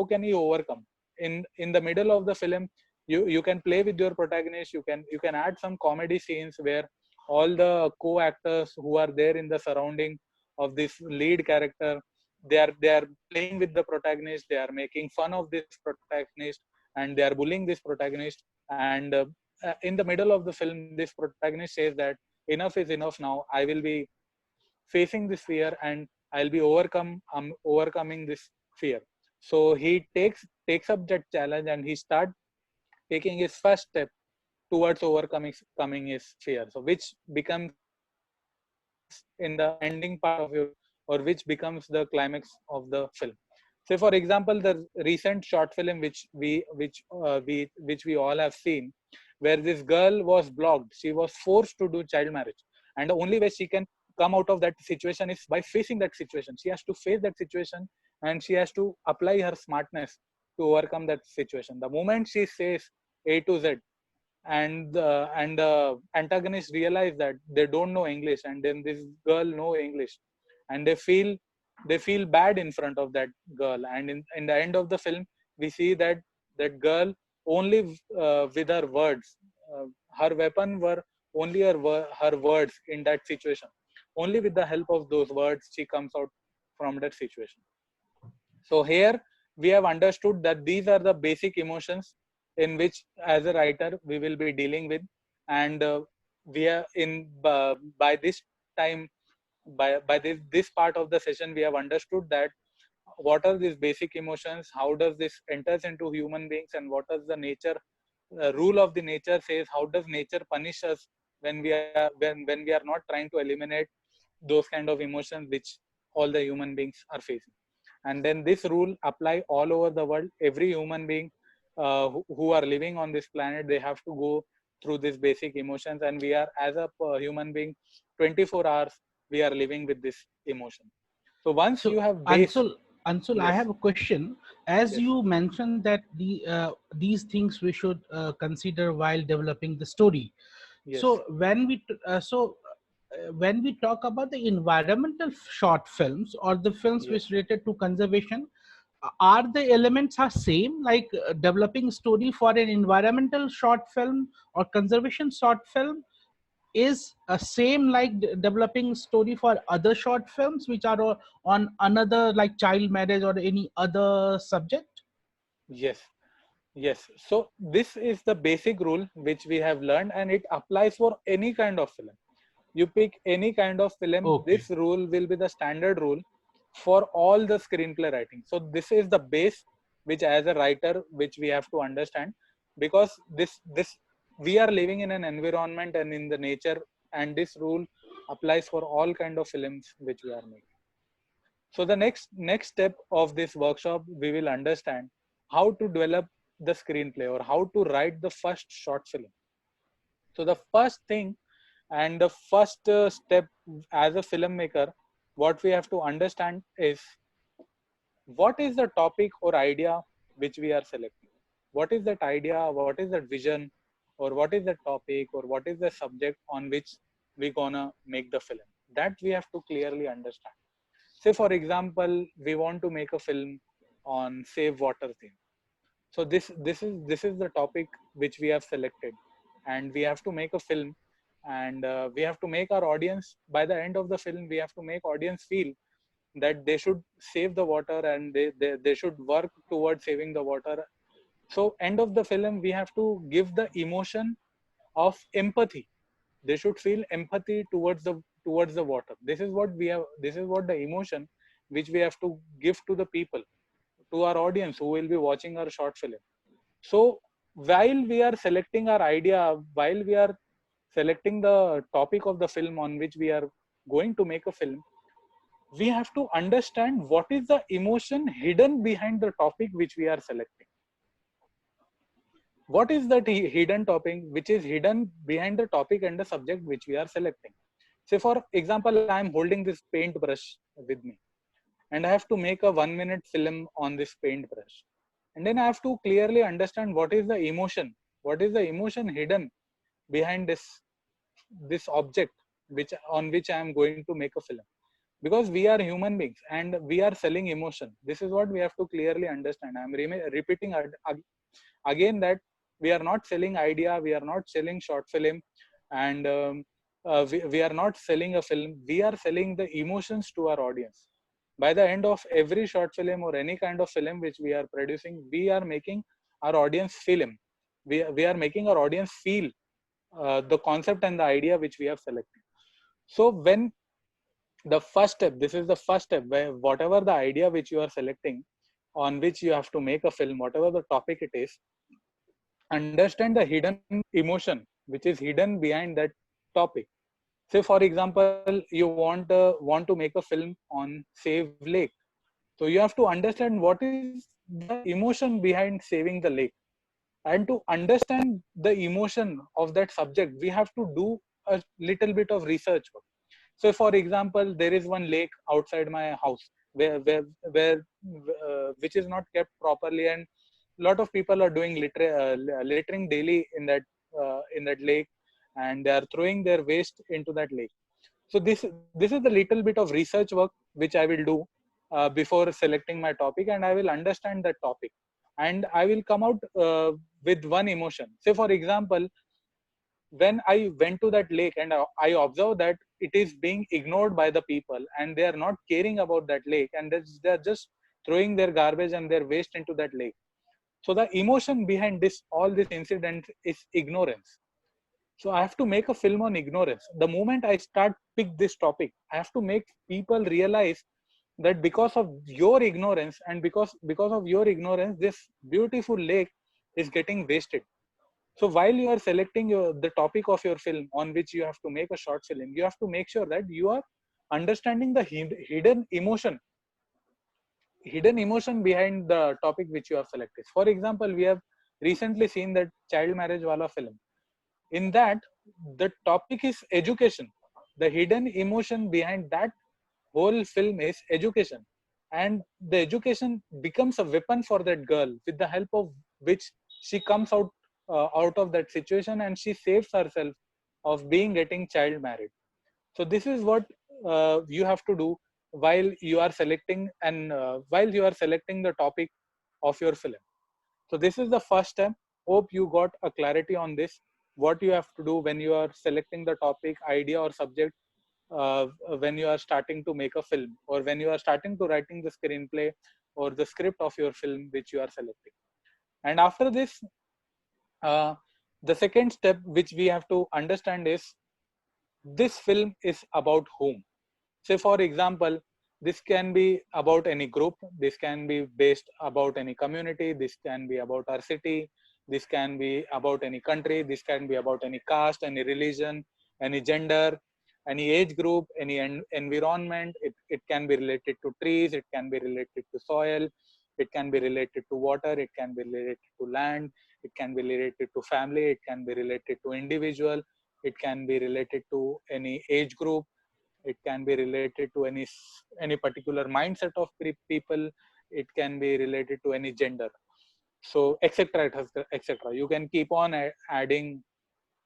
[SPEAKER 3] can you overcome? In the middle of the film, you can play with your protagonist. You can add some comedy scenes where all the co-actors who are there in the surrounding of this lead character, they are playing with the protagonist, they are making fun of this protagonist, and they are bullying this protagonist. And in the middle of the film, this protagonist says that enough is enough, now I will be facing this fear, and I'll be overcoming this fear. So he takes up that challenge, and he start taking his first step towards overcoming his fear, so which becomes in the ending part of your, or which becomes the climax of the film. Say for example, the recent short film which we all have seen, where this girl was blocked, she was forced to do child marriage, and the only way she can come out of that situation is by facing that situation. She has to face that situation, and she has to apply her smartness to overcome that situation. The moment she says A to Z, and the antagonist realize that they don't know English, and then this girl know English, and they feel bad in front of that girl. And in the end of the film, we see that that girl only with her words, her weapon were only her words in that situation. Only with the help of those words she comes out from that situation. So here we have understood that these are the basic emotions in which, as a writer, we will be dealing with, and we are by this time, by this part of the session, we have understood that what are these basic emotions, how does this enters into human beings, and what is the nature rule of the nature says, how does nature punish us when we are not trying to eliminate those kind of emotions which all the human beings are facing. And then this rule apply all over the world. Every human being who are living on this planet, they have to go through these basic emotions, and we are, as a human being, 24 hours we are living with this emotion. So once
[SPEAKER 2] So
[SPEAKER 3] you have base.
[SPEAKER 2] Ansul, I
[SPEAKER 3] Yes.
[SPEAKER 2] have a question. As
[SPEAKER 3] Yes.
[SPEAKER 2] you mentioned that these things we should consider while developing the story.
[SPEAKER 3] Yes.
[SPEAKER 2] So when we talk about the environmental short films or the films
[SPEAKER 3] Yes.
[SPEAKER 2] which related to conservation, are the elements are same, like developing story for an environmental short film or conservation short film is a same like developing story for other short films which are on another, like child marriage or any other subject?
[SPEAKER 3] Yes. Yes. So this is the basic rule which we have learned, and it applies for any kind of film. You pick any kind of film,
[SPEAKER 2] Okay.
[SPEAKER 3] this rule will be the standard rule for all the screenplay writing. So this is the base which, as a writer, which we have to understand, because this we are living in an environment and in the nature, and this rule applies for all kind of films which we are making. So the next step of this workshop, we will understand how to develop the screenplay or how to write the first short film. So the first thing and the first step as a filmmaker, what we have to understand is what is the topic or idea which we are selecting. What is that idea? What is that vision? Or what is the topic? Or what is the subject on which we gonna make the film? That we have to clearly understand. Say, for example, we want to make a film on save water theme. So this is the topic which we have selected, and we have to make a film, and we have to make our audience, by the end of the film we have to make audience feel that they should save the water, and they should work towards saving the water. So end of the film we have to give the emotion of empathy. They should feel empathy towards the water. This is what we have, this is what the emotion which we have to give to the people, to our audience who will be watching our short film. So while we are selecting our idea, while we are selecting the topic of the film on which we are going to make a film, we have to understand what is the emotion hidden behind the topic which we are selecting. What is that hidden topic which is hidden behind the topic and the subject which we are selecting? Say, for example, I am holding this paintbrush with me, and I have to make a 1 minute film on this paintbrush. And then I have to clearly understand what is the emotion, what is the emotion hidden behind this object which on which I am going to make a film. Because we are human beings and we are selling emotion. This is what we have to clearly understand. I am repeating again that we are not selling idea, we are not selling short film, and we are not selling a film. We are selling the emotions to our audience. By the end of every short film or any kind of film which we are producing, we are making our audience film. We are making our audience feel the concept and the idea which we have selected. So when the first step, this is the first step, where whatever the idea which you are selecting, on which you have to make a film, whatever the topic it is, understand the hidden emotion which is hidden behind that topic. Say, for example, you want to make a film on save lake. So you have to understand what is the emotion behind saving the lake. And to understand the emotion of that subject, we have to do a little bit of research work. So for example, there is one lake outside my house where which is not kept properly, and a lot of people are doing littering daily in that in that lake, and they are throwing their waste into that lake. So this is the little bit of research work which I will do before selecting my topic, and I will understand that topic, and I will come out with one emotion. Say for example, when I went to that lake and I observed that it is being ignored by the people and they are not caring about that lake, and they're just throwing their garbage and their waste into that lake. So the emotion behind this all this incident is ignorance. So I have to make a film on ignorance. The moment I start pick this topic, I have to make people realize that because of your ignorance and because of your ignorance, this beautiful lake is getting wasted. So while you are selecting the topic of your film on which you have to make a short film, you have to make sure that you are understanding the hidden emotion behind the topic which you have selected. For example, we have recently seen that child marriage wala film. In that, the topic is education. The hidden emotion behind that whole film is education, and the education becomes a weapon for that girl, with the help of which she comes out of that situation, and she saves herself of being getting child married. So this is what you have to do while you are selecting, and while you are selecting the topic of your film. So this is the first step. Hope you got a clarity on this, what you have to do when you are selecting the topic, idea or subject, when you are starting to make a film, or when you are starting to writing the screenplay or the script of your film which you are selecting. And after this, uh, the second step which we have to understand is, this film is about whom. Say for example, this can be about any group, this can be based about any community, this can be about our city, this can be about any country, this can be about any caste, any religion, any gender, any age group, any environment. It can be related to trees, it can be related to soil, it can be related to water, it can be related to land, it can be related to family, it can be related to individual, it can be related to any age group, it can be related to any particular mindset of people, it can be related to any gender, so etc, etc. You can keep on adding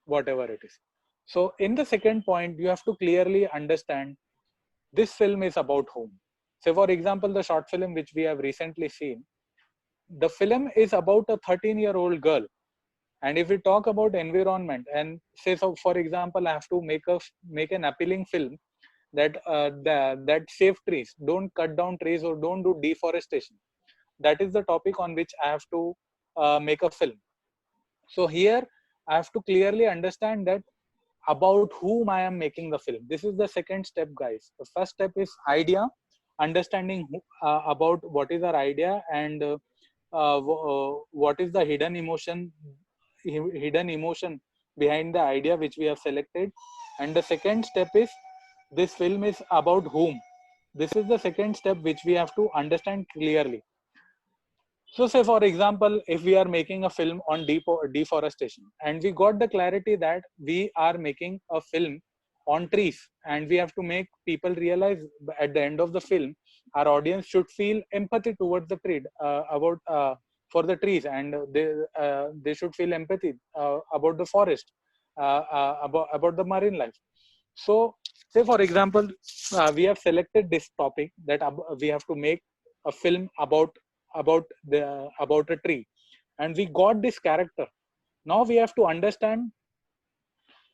[SPEAKER 3] whatever it is. So in the second point, you have to clearly understand this film is about whom. Say for example, the short film which we have recently seen, the film is about a 13-year-old girl. And if we talk about environment, and say, so for example, I have to make an appealing film that that save trees, don't cut down trees or don't do deforestation. That is the topic on which I have to make a film. So here I have to clearly understand that about whom I am making the film. This is the second step, guys. The first step is idea, understanding about what is our idea, and what is the hidden emotion behind the idea which we have selected. And the second step is, this film is about whom. This is the second step which we have to understand clearly. So say for example, if we are making a film on deforestation, and we got the clarity that we are making a film on trees, and we have to make people realize at the end of the film, our audience should feel empathy towards the tree, about for the trees, and they should feel empathy about the forest, about the marine life. So say for example, we have selected this topic that we have to make a film about a tree, and we got this character. Now we have to understand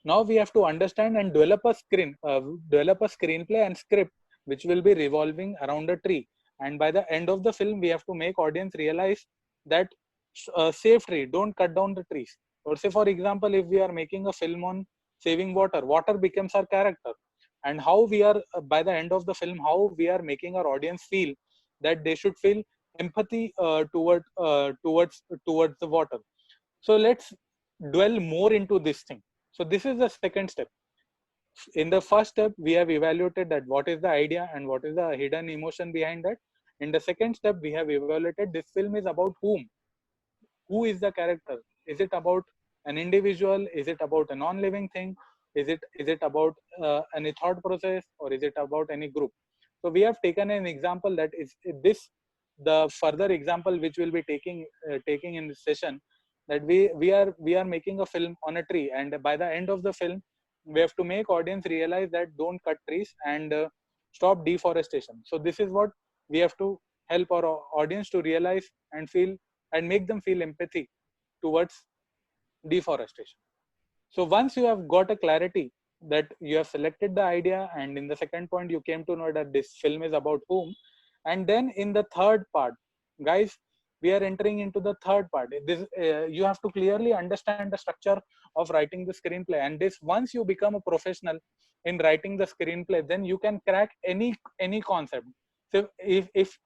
[SPEAKER 3] and develop a screenplay and script which will be revolving around a tree. And by the end of the film, we have to make audience realize that save tree, don't cut down the trees. Or say for example, if we are making a film on saving water, water becomes our character, and how we are by the end of the film, how we are making our audience feel that they should feel empathy towards the water. So let's dwell more into this thing. So this is the second step. In the first step, we have evaluated that what is the idea and what is the hidden emotion behind that. In the second step, we have evaluated this film is about whom. Who is the character? Is it about an individual? Is it about a non-living thing? Is it about any thought process, or is it about any group? So we have taken an example that is this, the further example which we'll be taking in this session, that we are making a film on a tree, and by the end of the film we have to make audience realize that don't cut trees and stop deforestation. So this is what we have to help our audience to realize and feel, and make them feel empathy towards deforestation. So once you have got a clarity that you have selected the idea, and in the second point you came to know that this film is about whom, and then in the third part, guys, we are entering into the third part. This you have to clearly understand the structure of writing the screenplay, and this, once you become a professional in writing the screenplay, then you can crack any concept. So if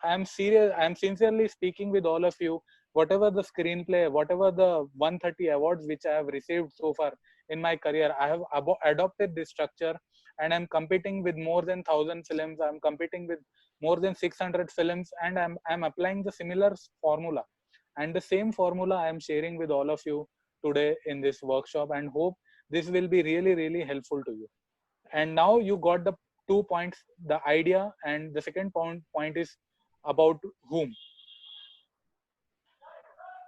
[SPEAKER 3] I'm serious, I'm sincerely speaking with all of you, whatever the screenplay, whatever the 130 awards which I have received so far in my career, I have adopted this structure, and I'm competing with more than 1,000 films. I'm competing with more than 600 films, and I'm applying the similar formula, and the same formula I am sharing with all of you today in this workshop, and hope this will be really helpful to you. And now you got the 2 points, the idea, and the second point is about whom.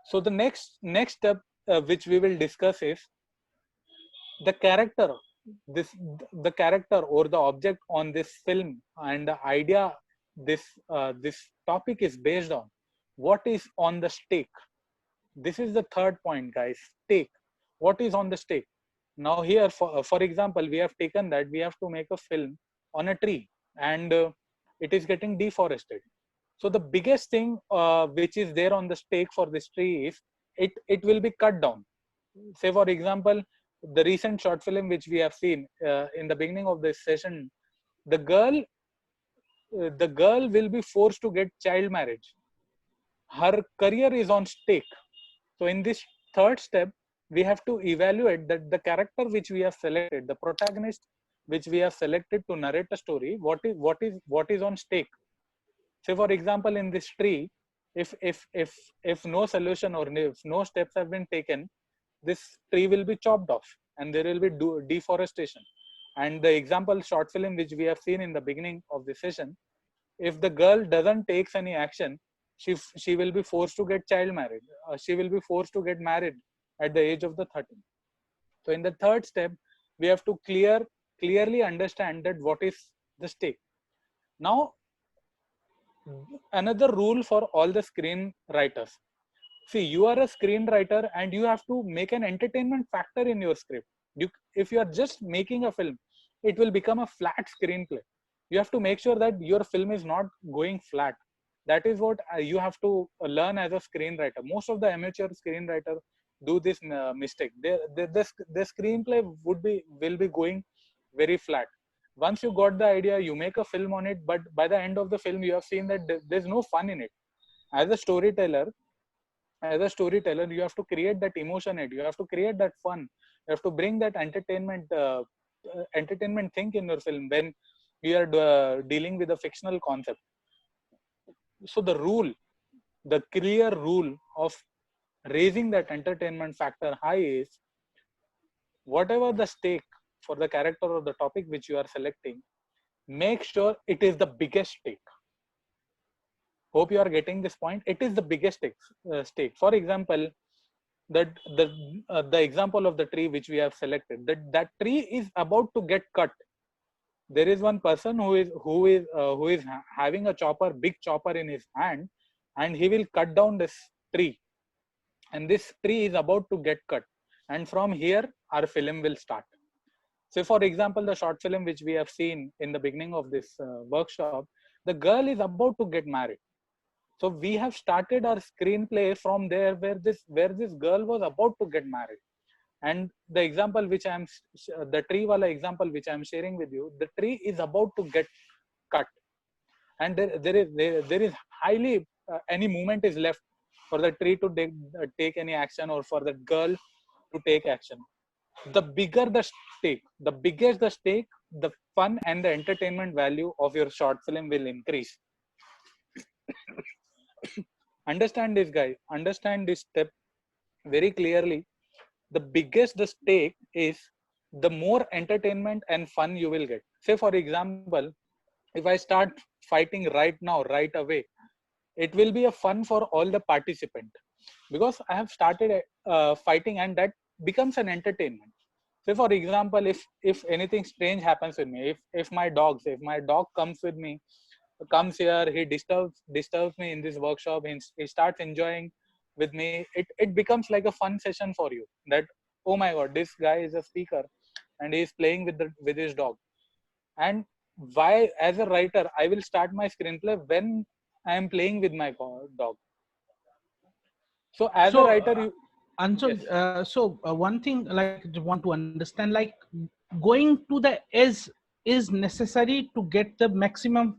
[SPEAKER 3] So the next step which we will discuss is the character. The character or the object on this film, and the idea this topic is based on, what is on the stake. This is the third point, guys. Stake. What is on the stake? Now here, for example, we have taken that we have to make a film on a tree, and it is getting deforested. So the biggest thing which is there on the stake for this tree is it will be cut down. Say for example, the recent short film which we have seen in the beginning of this session, the girl will be forced to get child marriage. Her career is on stake. So in this third step, we have to evaluate that the character which we have selected, the protagonist which we have selected to narrate a story, what is on stake. Say for example, in this tree, if no solution or if no steps have been taken, this tree will be chopped off, and there will be deforestation. And the example short film which we have seen in the beginning of the session, if the girl doesn't takes any action, she will be forced to get child married. She will be forced to get married at the age of the 13. So in the third step, we have to clearly understand that what is the stake. Now, another rule for all the screenwriters. See, you are a screenwriter and you have to make an entertainment factor in your script. If you are just making a film, it will become a flat screenplay. You have to make sure that your film is not going flat. That is what you have to learn as a screenwriter. Most of the amateur screenwriters do this mistake. The screenplay will be going very flat. Once you got the idea, you make a film on it, but by the end of the film, you have seen that there's no fun in it. As a storyteller, you have to create that emotion in it. You have to create that fun. You have to bring that entertainment thing in your film when you are dealing with a fictional concept. So the clear rule of raising that entertainment factor high is, whatever the stake for the character or the topic which you are selecting, make sure it is the biggest stake. Hope you are getting this point. It is the biggest stake. For example, the example of the tree which we have selected, that tree is about to get cut. There is one person who is having a big chopper in his hand, and he will cut down this tree, and this tree is about to get cut, and from here our film will start. So for example, the short film which we have seen in the beginning of this workshop, the girl is about to get married. So we have started our screenplay from there, where this girl was about to get married. And the example which the tree wala example which I am sharing with you, the tree is about to get cut, and there is highly any movement is left for the tree to take any action, or for the girl to take action. The bigger the stake, the biggest the stake, the fun and the entertainment value of your short film will increase. Understand this, guys. Understand this step very clearly. The biggest the stake is, the more entertainment and fun you will get. Say for example, if I start fighting right now, right away, it will be a fun for all the participants. because I have started fighting, and that becomes an entertainment. Say for example, if anything strange happens with me, if my dog comes with me, comes here, he disturbs me in this workshop, he starts enjoying with me, it becomes like a fun session for you, that oh my god, this guy is a speaker and he is playing with his dog. And why, as a writer, I will start my screenplay when I am playing with my dog. So as a
[SPEAKER 2] So,
[SPEAKER 3] writer, you, yes,
[SPEAKER 2] Anshul, one thing like I want to understand, like going to the edge is necessary to get the maximum.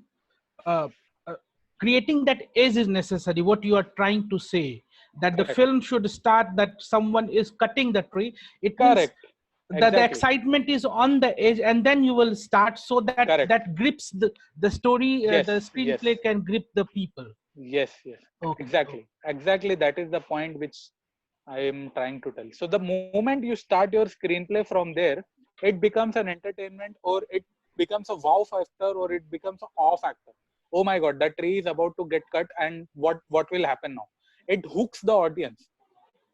[SPEAKER 2] Uh, uh, Creating that edge is necessary. What you are trying to say, that the
[SPEAKER 3] correct,
[SPEAKER 2] film should start that someone is cutting the tree. It means
[SPEAKER 3] correct,
[SPEAKER 2] that the
[SPEAKER 3] exactly,
[SPEAKER 2] excitement is on the edge, and then you will start, so that
[SPEAKER 3] correct,
[SPEAKER 2] that grips the story.
[SPEAKER 3] yes,
[SPEAKER 2] The
[SPEAKER 3] yes,
[SPEAKER 2] screenplay can grip the people.
[SPEAKER 3] yes, yes,
[SPEAKER 2] Okay.
[SPEAKER 3] exactly, that is the point which I am trying to tell. So the moment you start your screenplay from there, it becomes an entertainment, or it becomes a wow factor, or it becomes an awe factor. Oh my god, that tree is about to get cut, and what will happen now? It hooks the audience.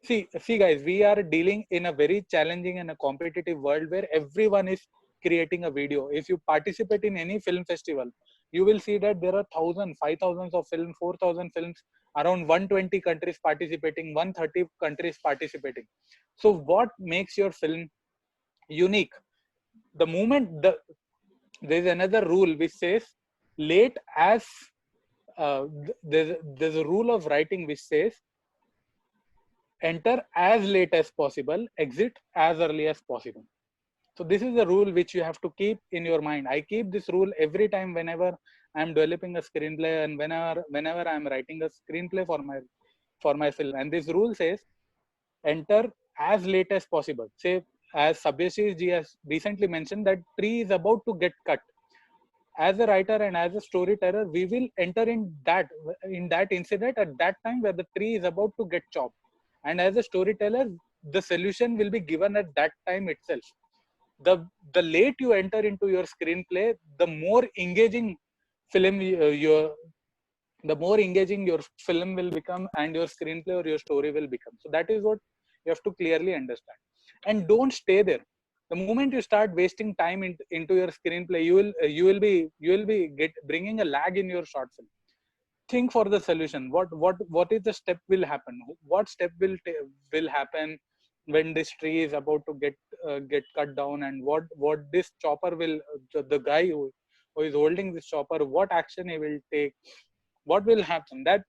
[SPEAKER 3] See, guys, we are dealing in a very challenging and a competitive world where everyone is creating a video. If you participate in any film festival, you will see that there are thousands, 5,000 of film, 4,000 films, around 120 countries participating, 130 countries participating. So, what makes your film unique? The moment there's another rule which says late as there's a rule of writing which says enter as late as possible, exit as early as possible. So this is a rule which you have to keep in your mind. I keep this rule every time whenever I'm developing a screenplay, and whenever I'm writing a screenplay for my film. And this rule says enter as late as possible. Say, as Sabyashi ji has recently mentioned, that tree is about to get cut. As a writer and as a storyteller, we will enter in that incident at that time where the tree is about to get chopped. And as a storyteller, the solution will be given at that time itself. The late you enter into your screenplay, the more engaging film the more engaging your film will become, and your screenplay or your story will become. So that is what you have to clearly understand. And don't stay there. The moment you start wasting time into your screenplay, you will be bringing a lag in your short film. Think for the solution. What is the step will happen? What step will happen when this tree is about to get cut down? And what this chopper will, the guy who is holding this chopper, what action he will take? What will happen? That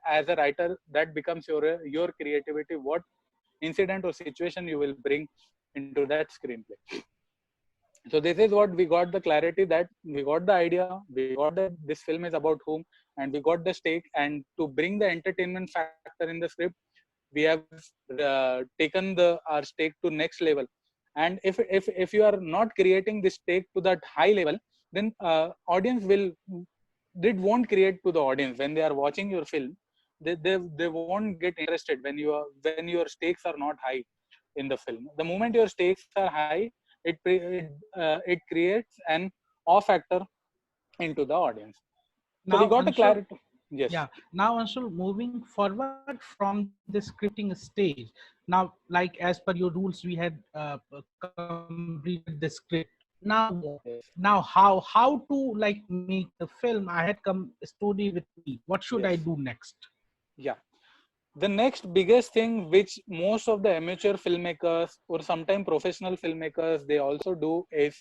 [SPEAKER 3] as a writer, that becomes your creativity. What incident or situation you will bring into that screenplay. So this is what we got the clarity, that we got the idea, we got that this film is about whom, and we got the stake. And to bring the entertainment factor in the script, we have taken our stake to next level. And if you are not creating this stake to that high level, then audience will, they won't create to the audience when they are watching your film. They won't get interested when your stakes are not high in the film. The moment your stakes are high, it creates an awe factor into the audience. So we
[SPEAKER 2] Now,
[SPEAKER 3] got a
[SPEAKER 2] Anshul,
[SPEAKER 3] clarity. Yes.
[SPEAKER 2] yeah. Now, Anshul, moving forward from the scripting stage. Now, like as per your rules, we had completed the script. Now what?
[SPEAKER 3] Yes.
[SPEAKER 2] Now how to like make the film? I had come story with me. What should I
[SPEAKER 3] Yes.
[SPEAKER 2] do next?
[SPEAKER 3] Yeah. The next biggest thing which most of the amateur filmmakers or sometimes professional filmmakers they also do is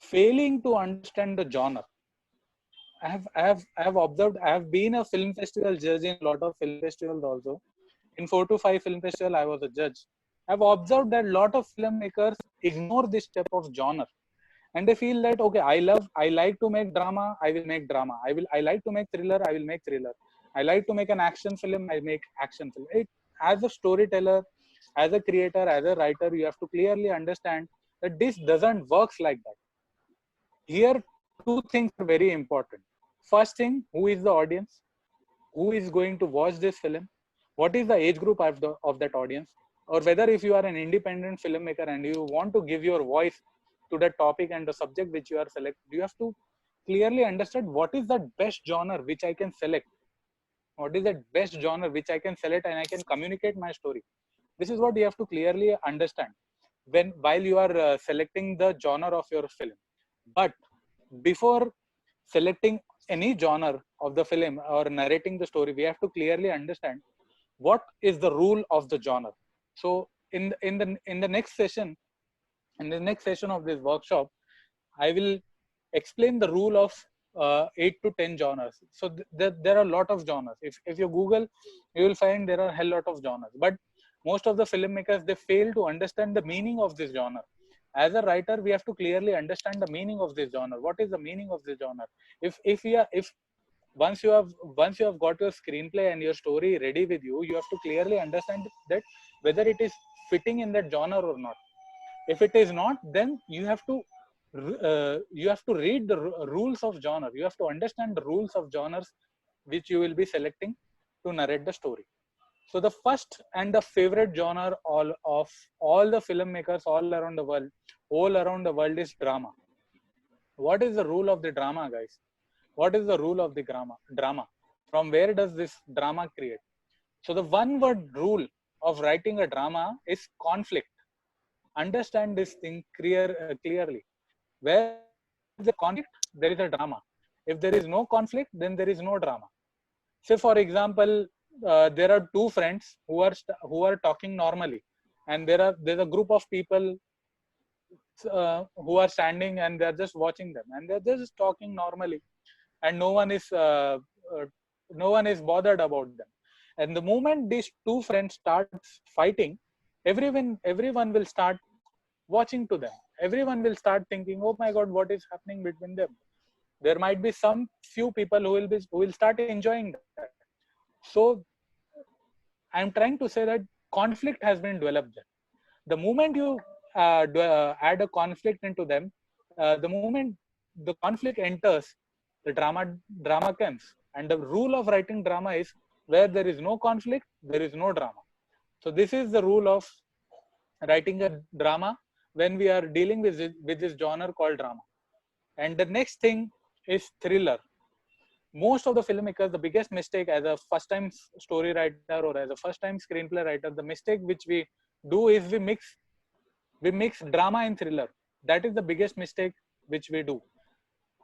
[SPEAKER 3] failing to understand the genre. I have observed. I have been a film festival judge in a lot of film festivals also. In 4 to 5 film festival, I was a judge. I've observed that a lot of filmmakers ignore this type of genre, and they feel that okay, I like to make drama, I will make drama. I like to make thriller, I will make thriller. I like to make an action film, I make action film. As a storyteller, as a creator, as a writer, you have to clearly understand that this doesn't works like that. Here, two things are very important. First thing, who is the audience? Who is going to watch this film? What is the age group of that audience? Or whether if you are an independent filmmaker and you want to give your voice to the topic and the subject which you are selecting, you have to clearly understand what is the best genre which I can select. What is that best genre which I can select and I can communicate my story? This is what you have to clearly understand while you are selecting the genre of your film. But before selecting any genre of the film or narrating the story, we have to clearly understand what is the rule of the genre. So in the next session, in the next session of this workshop, I will explain the rule of 8 to 10 genres. So there are a lot of genres. If you Google, you will find there are a hell lot of genres. But most of the filmmakers, they fail to understand the meaning of this genre. As a writer, we have to clearly understand the meaning of this genre. What is the meaning of this genre? If once you have got your screenplay and your story ready with you, you have to clearly understand that whether it is fitting in that genre or not. If it is not, then you have to read the rules of genre. You have to understand the rules of genres which you will be selecting to narrate the story. So the first and the favorite genre of all the filmmakers all around the world is drama. What is the rule of the drama, guys? What is the rule of the drama? From where does this drama create? So the one word rule of writing a drama is conflict. Understand this thing clearly. Where the conflict, there is a drama. If there is no conflict, then there is no drama. Say for example, there are two friends who are talking normally, and there's a group of people who are standing and they're just watching them, and they're just talking normally, and uh, no one is bothered about them. And the moment these two friends start fighting, everyone will start watching to them. Everyone will start thinking, oh my god, what is happening between them? There might be some few people who will start enjoying that. So I'm trying to say that conflict has been developed there. The moment you add a conflict into them, the moment the conflict enters, the drama comes. And the rule of writing drama is, where there is no conflict, there is no drama. So this is the rule of writing a drama when we are dealing with this genre called drama. And the next thing is thriller. Most of the filmmakers, the biggest mistake as a first time story writer or as a first time screenplay writer, the mistake which we do is we mix drama and thriller. That is the biggest mistake which we do.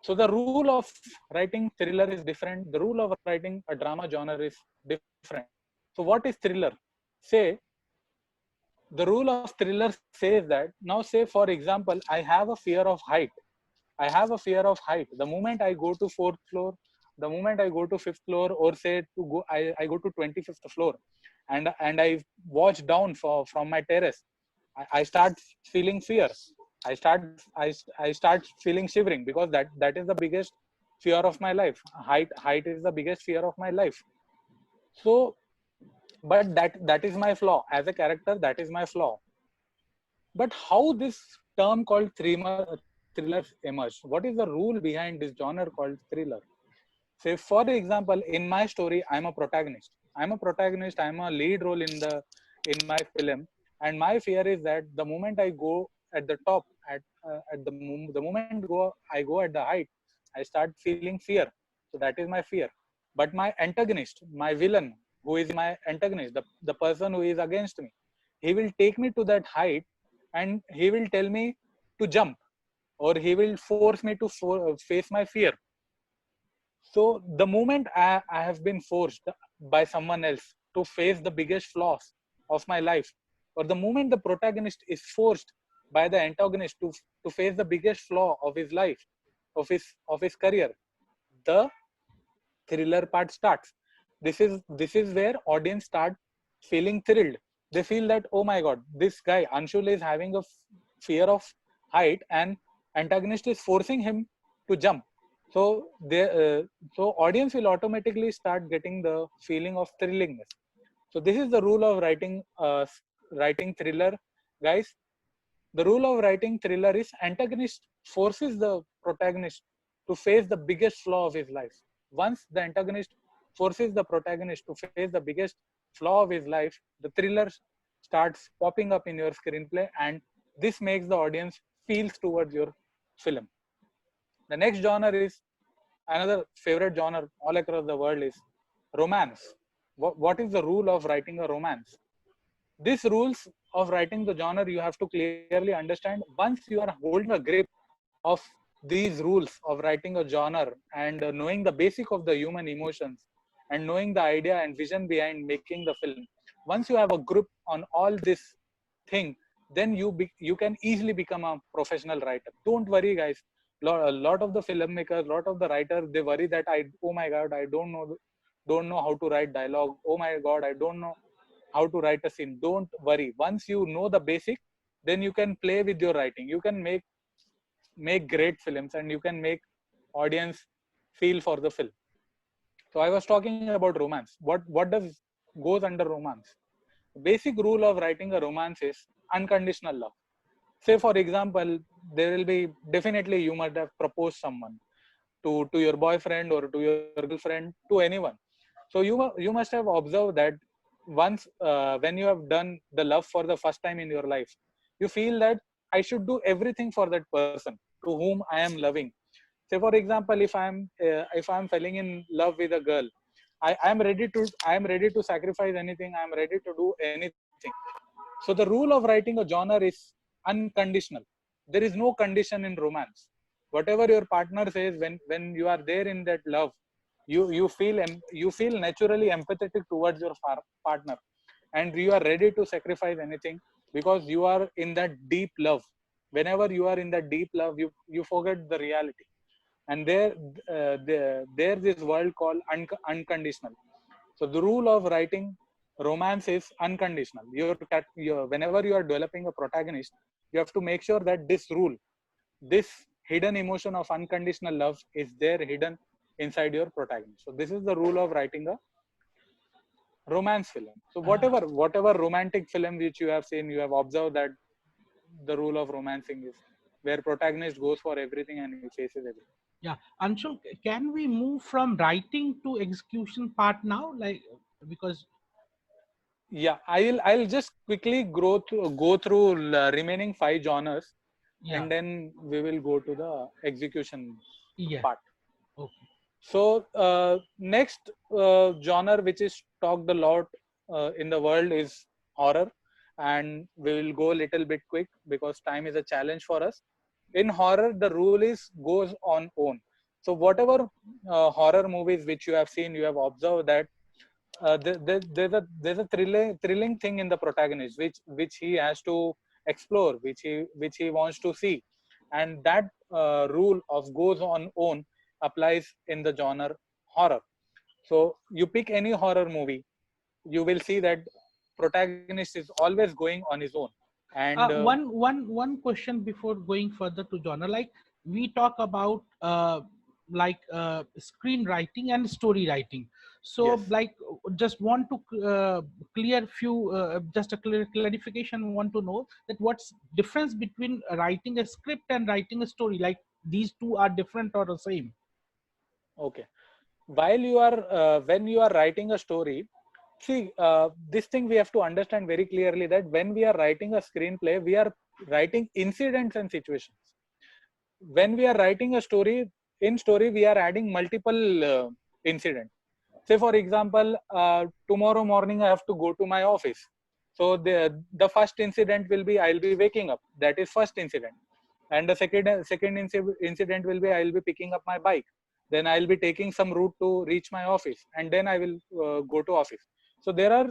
[SPEAKER 3] So the rule of writing thriller is different. The rule of writing a drama genre is different. So what is thriller? Say, the rule of thriller says that, now say for example, I have a fear of height. I have a fear of height. The moment I go to fourth floor, the moment I go to fifth floor, or say I go to 25th floor, and I watch down from my terrace, I start feeling fear. I start feeling shivering, because that is the biggest fear of my life. Height is the biggest fear of my life. So, but that is my flaw as a character. That is my flaw. But how this term called thriller emerged? What is the rule behind this genre called thriller? Say, for example, in my story, I'm a protagonist. I'm a lead role in my film, and my fear is that the moment I go at the top, the moment I go at the height, I start feeling fear. So that is my fear. But my antagonist, my villain, who is my antagonist, the person who is against me, he will take me to that height, and he will tell me to jump, or he will force me to face my fear. So the moment I have been forced by someone else to face the biggest flaws of my life, or the moment the protagonist is forced by the antagonist to face the biggest flaw of his life, of his career, the thriller part starts. This is where audience start feeling thrilled. They feel that, oh my god, this guy Anshul is having a fear of height, and antagonist is forcing him to jump. So so audience will automatically start getting the feeling of thrillingness. So this is the rule of writing thriller, guys. The rule of writing thriller is, antagonist forces the protagonist to face the biggest flaw of his life. Once the antagonist forces the protagonist to face the biggest flaw of his life, the thriller starts popping up in your screenplay, and this makes the audience feels towards your film. The next genre is, another favorite genre all across the world, is romance. What is the rule of writing a romance? These rules of writing the genre you have to clearly understand. Once you are holding a grip of these rules of writing a genre and knowing the basic of the human emotions and knowing the idea and vision behind making the film, once you have a grip on all this thing, then you can easily become a professional writer. Don't worry, guys. A lot of the filmmakers, lot of the writers, they worry that oh my god, I don't know how to write dialogue. Oh my god, I don't know how to write a scene. Don't worry. Once you know the basic, then you can play with your writing. You can make great films and you can make audience feel for the film. So I was talking about romance. What does goes under romance? Basic rule of writing a romance is unconditional love. Say for example, there will be definitely you might have proposed someone to your boyfriend or to your girlfriend, to anyone. So you must have observed that once when you have done the love for the first time in your life, you feel that I should do everything for that person to whom I am loving. Say for example, if I'm falling in love with a girl, I am ready to sacrifice anything. I am ready to do anything. So the rule of writing a genre is unconditional. There is no condition in romance. Whatever your partner says, when you are there in that love, you feel naturally empathetic towards your partner, and you are ready to sacrifice anything because you are in that deep love. Whenever you are in that deep love, you forget the reality. And there's this world called unconditional. So the rule of writing romance is unconditional. Whenever you are developing a protagonist, you have to make sure that this rule, this hidden emotion of unconditional love is there hidden inside your protagonist. So this is the rule of writing a romance film. So whatever romantic film which you have seen, you have observed that the rule of romancing is where protagonist goes for everything and he faces everything.
[SPEAKER 2] Yeah, Anshul, can we move from writing to execution part now? Like, because
[SPEAKER 3] Yeah, I'll just quickly go through remaining 5 genres,
[SPEAKER 2] yeah,
[SPEAKER 3] and then we will go to the execution
[SPEAKER 2] yeah,
[SPEAKER 3] part.
[SPEAKER 2] okay,
[SPEAKER 3] So next genre which is talked a lot in the world is horror, and we will go a little bit quick because time is a challenge for us. In horror, the rule is goes on own. So whatever horror movies which you have seen, you have observed that there's a thrilling thing in the protagonist which he has to explore, which he wants to see, and that rule of goes on own applies in the genre horror. So you pick any horror movie, you will see that protagonist is always going on his own. And
[SPEAKER 2] one question before going further to genre, like we talk about screenwriting and story writing. So
[SPEAKER 3] yes,
[SPEAKER 2] like just want to clear few just a clarification, want to know that what's difference between writing a script and writing a story, like these two are different or the same?
[SPEAKER 3] okay. While you are when you are writing a story, see, this thing we have to understand very clearly, that when we are writing a screenplay, we are writing incidents and situations. When we are writing a story, in story, we are adding multiple incidents. Say, for example, tomorrow morning I have to go to my office. So the first incident will be I'll be waking up. That is first incident. And the incident will be I'll be picking up my bike. Then I'll be taking some route to reach my office, and then I will go to office. So there are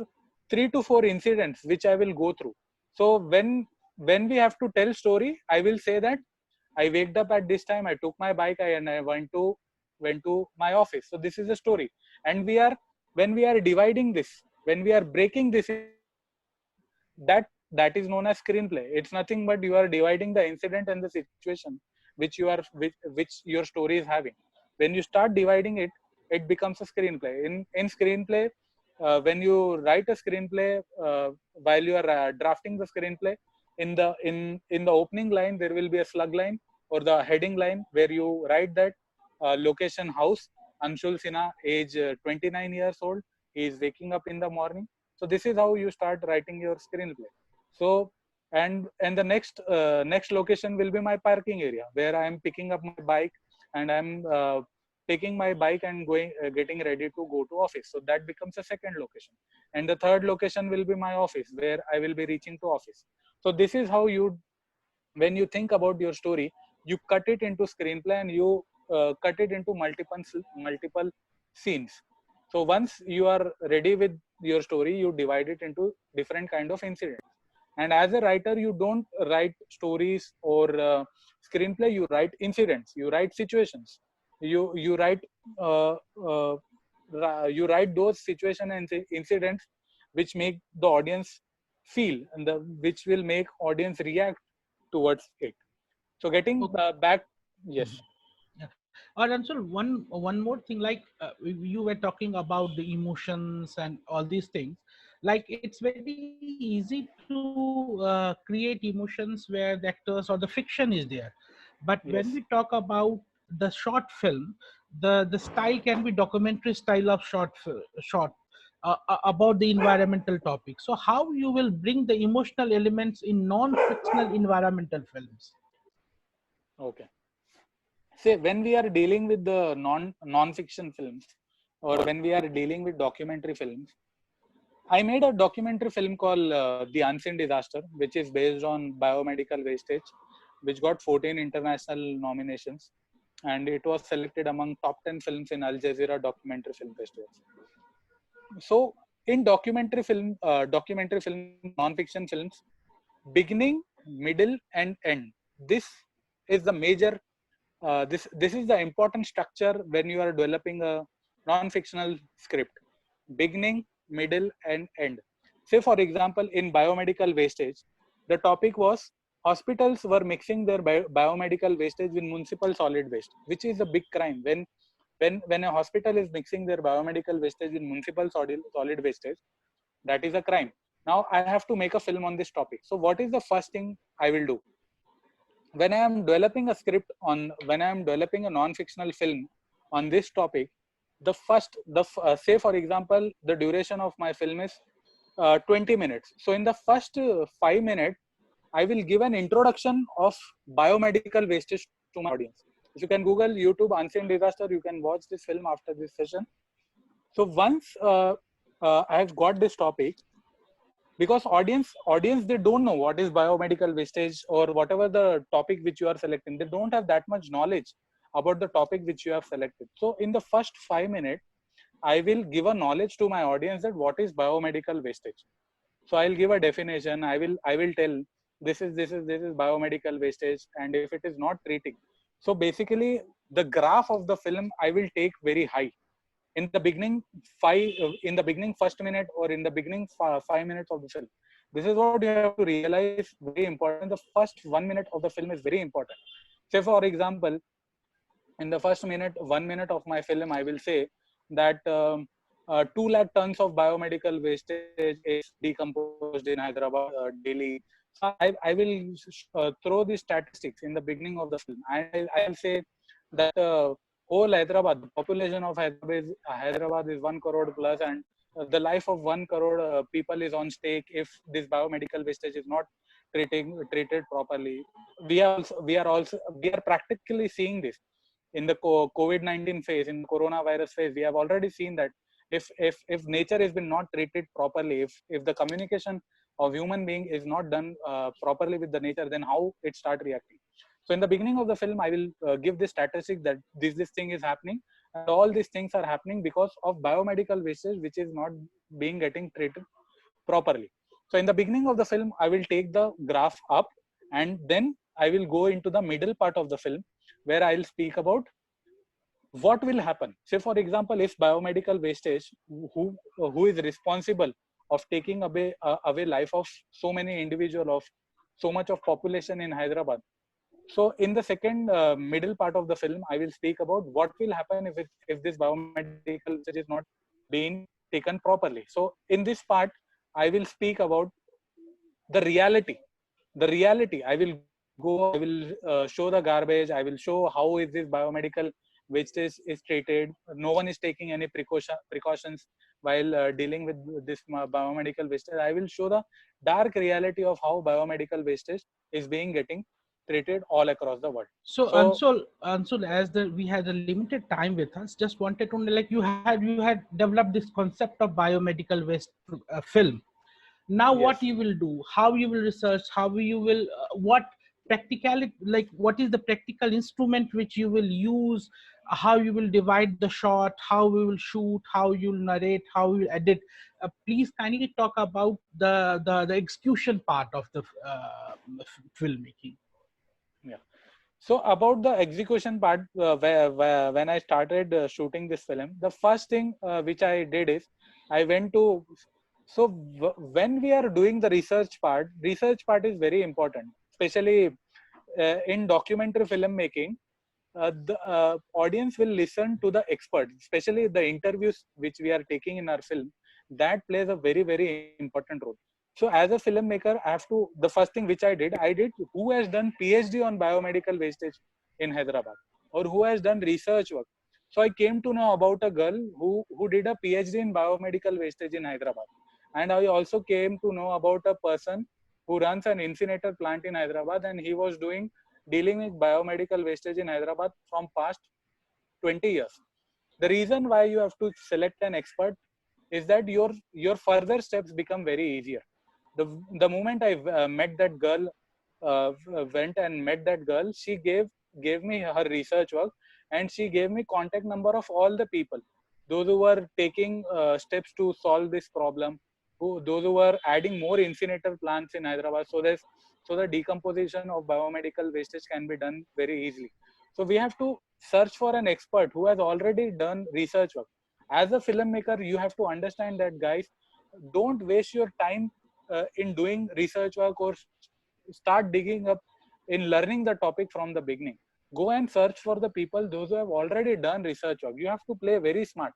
[SPEAKER 3] 3 to 4 incidents which I will go through. So when we have to tell story, I will say that I waked up at this time, I took my bike, and I went to my office. So this is a story. And when we are dividing this, when we are breaking this into incidents, that is known as screenplay. It's nothing but you are dividing the incident and the situation which your story is having. When you start dividing it, it becomes a screenplay. In screenplay, when you write a screenplay, while you are drafting the screenplay, in the opening line there will be a slug line or the heading line where you write that location house, Anshul Sinha, age 29 years old. He is waking up in the morning. So this is how you start writing your screenplay. So and the next location will be my parking area where I am picking up my bike, and I'm taking my bike and going getting ready to go to office. So that becomes a second location, and the third location will be my office, where I will be reaching to office. So this is how you, when you think about your story, you cut it into screenplay, and you cut it into multiple scenes. So once you are ready with your story, you divide it into different kind of incidents. And as a writer, you don't write stories or screenplay, you write incidents, you write situations, you write uh, uh, you write those situation and incidents which make the audience feel, and which will make audience react towards it. So getting
[SPEAKER 2] Okay.
[SPEAKER 3] back, yes.
[SPEAKER 2] Yeah. Answer one more thing. Like you were talking about the emotions and all these things. Like it's very easy to create emotions where the actors or the fiction is there, but when we
[SPEAKER 3] Yes.
[SPEAKER 2] talk about the short film, the style can be documentary style of short about the environmental topic. So how you will bring the emotional elements in non-fictional environmental films?
[SPEAKER 3] Okay. Say when we are dealing with the non-fiction films, or when we are dealing with documentary films, I made a documentary film called The Unseen Disaster, which is based on biomedical wastage, which got 14 international nominations, and it was selected among top 10 films in Al Jazeera documentary film festivals. So in documentary films or non-fiction films, beginning, middle, and end, this is the major this is the important structure when you are developing a non-fictional script: beginning, middle, and end. Say for example, in biomedical wastage, the topic was hospitals were mixing their biomedical wastage with municipal solid waste, which is a big crime. When a hospital is mixing their biomedical wastage with municipal solid wastage, that is a crime. Now I have to make a film on this topic. So what is the first thing I will do when I am developing a script on, when I am developing a non-fictional film on this topic? The first, say for example, the duration of my film is 20 minutes. So in the first 5 minutes, I will give an introduction of biomedical wastage to my audience. If you can Google YouTube Unseen Disaster, you can watch this film after this session. So once I have got this topic, because audience they don't know what is biomedical wastage or whatever the topic which you are selecting, they don't have that much knowledge about the topic which you have selected. So in the first 5 minutes, I will give a knowledge to my audience that what is biomedical wastage. So I'll give a definition. I will tell this is biomedical wastage, and if it is not treating, so basically the graph of the film I will take very high in the beginning, in the beginning first minute, or in the beginning 5 minutes of the film. This is what you have to realize, very important. The first 1 minute of the film is very important. Say for example, in the first 1 minute of my film, I will say that 2 lakh tons of biomedical wastage is decomposed in Hyderabad daily. So I will throw these statistics in the beginning of the film. I will say that whole Hyderabad, the population of Hyderabad is 1 crore plus, and the life of 1 crore people is on stake if this biomedical wastage is not treated properly. We are practically seeing this in the COVID-19 phase, in the coronavirus phase. We have already seen that if nature has been not treated properly, if the communication of human being is not done properly with the nature, then how it start reacting. So in the beginning of the film, I will give this statistic that this thing is happening, and all these things are happening because of biomedical wastage, which is not being getting treated properly. So in the beginning of the film, I will take the graph up, and then I will go into the middle part of the film, where I'll speak about what will happen. Say for example, if biomedical wastage, who is responsible of taking away life of so many individual, of so much of population in Hyderabad. So in the second middle part of the film, I will speak about what will happen if this biomedical wastage is not being taken properly. So in this part, I will speak about the reality. The reality. I will go. I will show the garbage. I will show how is this biomedical wastage is treated. No one is taking any precautions while dealing with this biomedical wastage. I will show the dark reality of how biomedical wastage is being getting treated all across the world.
[SPEAKER 2] So Ansul, as we had a limited time with us, just wanted to know, like you had developed this concept of biomedical waste film. Now what
[SPEAKER 3] yes.
[SPEAKER 2] you will do, how you will research, how you will what practicality, like what is the practical instrument which you will use, how you will divide the shot, how we will shoot, how you will narrate, how you will edit. Please kindly talk about the execution part of the filmmaking.
[SPEAKER 3] Yeah. So about the execution part, when I started shooting this film, the first thing which I did is I went to. So when we are doing the research part is very important, especially in documentary filmmaking. The audience will listen to the expert, especially the interviews which we are taking in our film. That plays a very, very important role. So as a filmmaker, I have to, the first thing which I did who has done PhD on biomedical wastage in Hyderabad, or who has done research work. So I came to know about a girl who did a PhD in biomedical wastage in Hyderabad. And I also came to know about a person who runs an incinerator plant in Hyderabad, and he was dealing with biomedical wastage in Hyderabad from past 20 years. The reason why you have to select an expert is that your further steps become very easier. The moment I met that girl, went and met that girl, she gave me her research work, and she gave me contact number of all the people, those who were taking steps to solve this problem, those who were adding more incinerator plants in Hyderabad, so the decomposition of biomedical wastage can be done very easily. So we have to search for an expert who has already done research work. As a filmmaker, you have to understand that, guys, don't waste your time in doing research work, or start digging up in learning the topic from the beginning. Go and search for the people, those who have already done research work. You have to play very smart.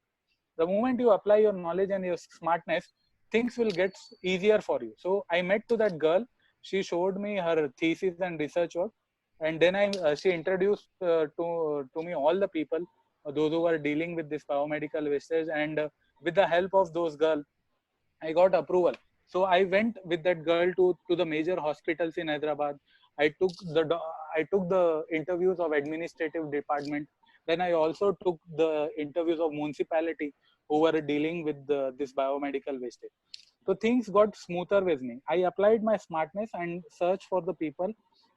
[SPEAKER 3] The moment you apply your knowledge and your smartness, things will get easier for you. So I met to that girl. She showed me her thesis and research work, and then she introduced to me all the people, those who were dealing with this biomedical wastage, and with the help of those girls, I got approval. So I went with that girl to the major hospitals in Hyderabad. I took I took the interviews of administrative department. Then I also took the interviews of municipality who were dealing with this biomedical wastage. So things got smoother with me. I applied my smartness and searched for the people,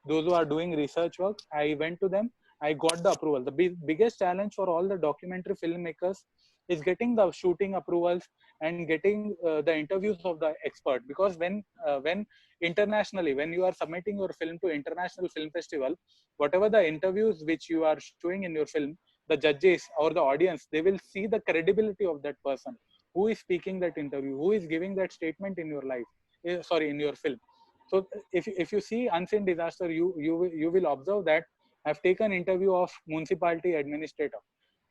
[SPEAKER 3] those who are doing research work. I went to them. I got the approval. The biggest challenge for all the documentary filmmakers is getting the shooting approvals and getting the interviews of the expert. Because when internationally, when you are submitting your film to international film festival, whatever the interviews which you are showing in your film, the judges or the audience, they will see the credibility of that person who is speaking that interview, who is giving that statement in your life, in your film. So if you see Unseen Disaster, you will observe that I've taken interview of municipality administrator,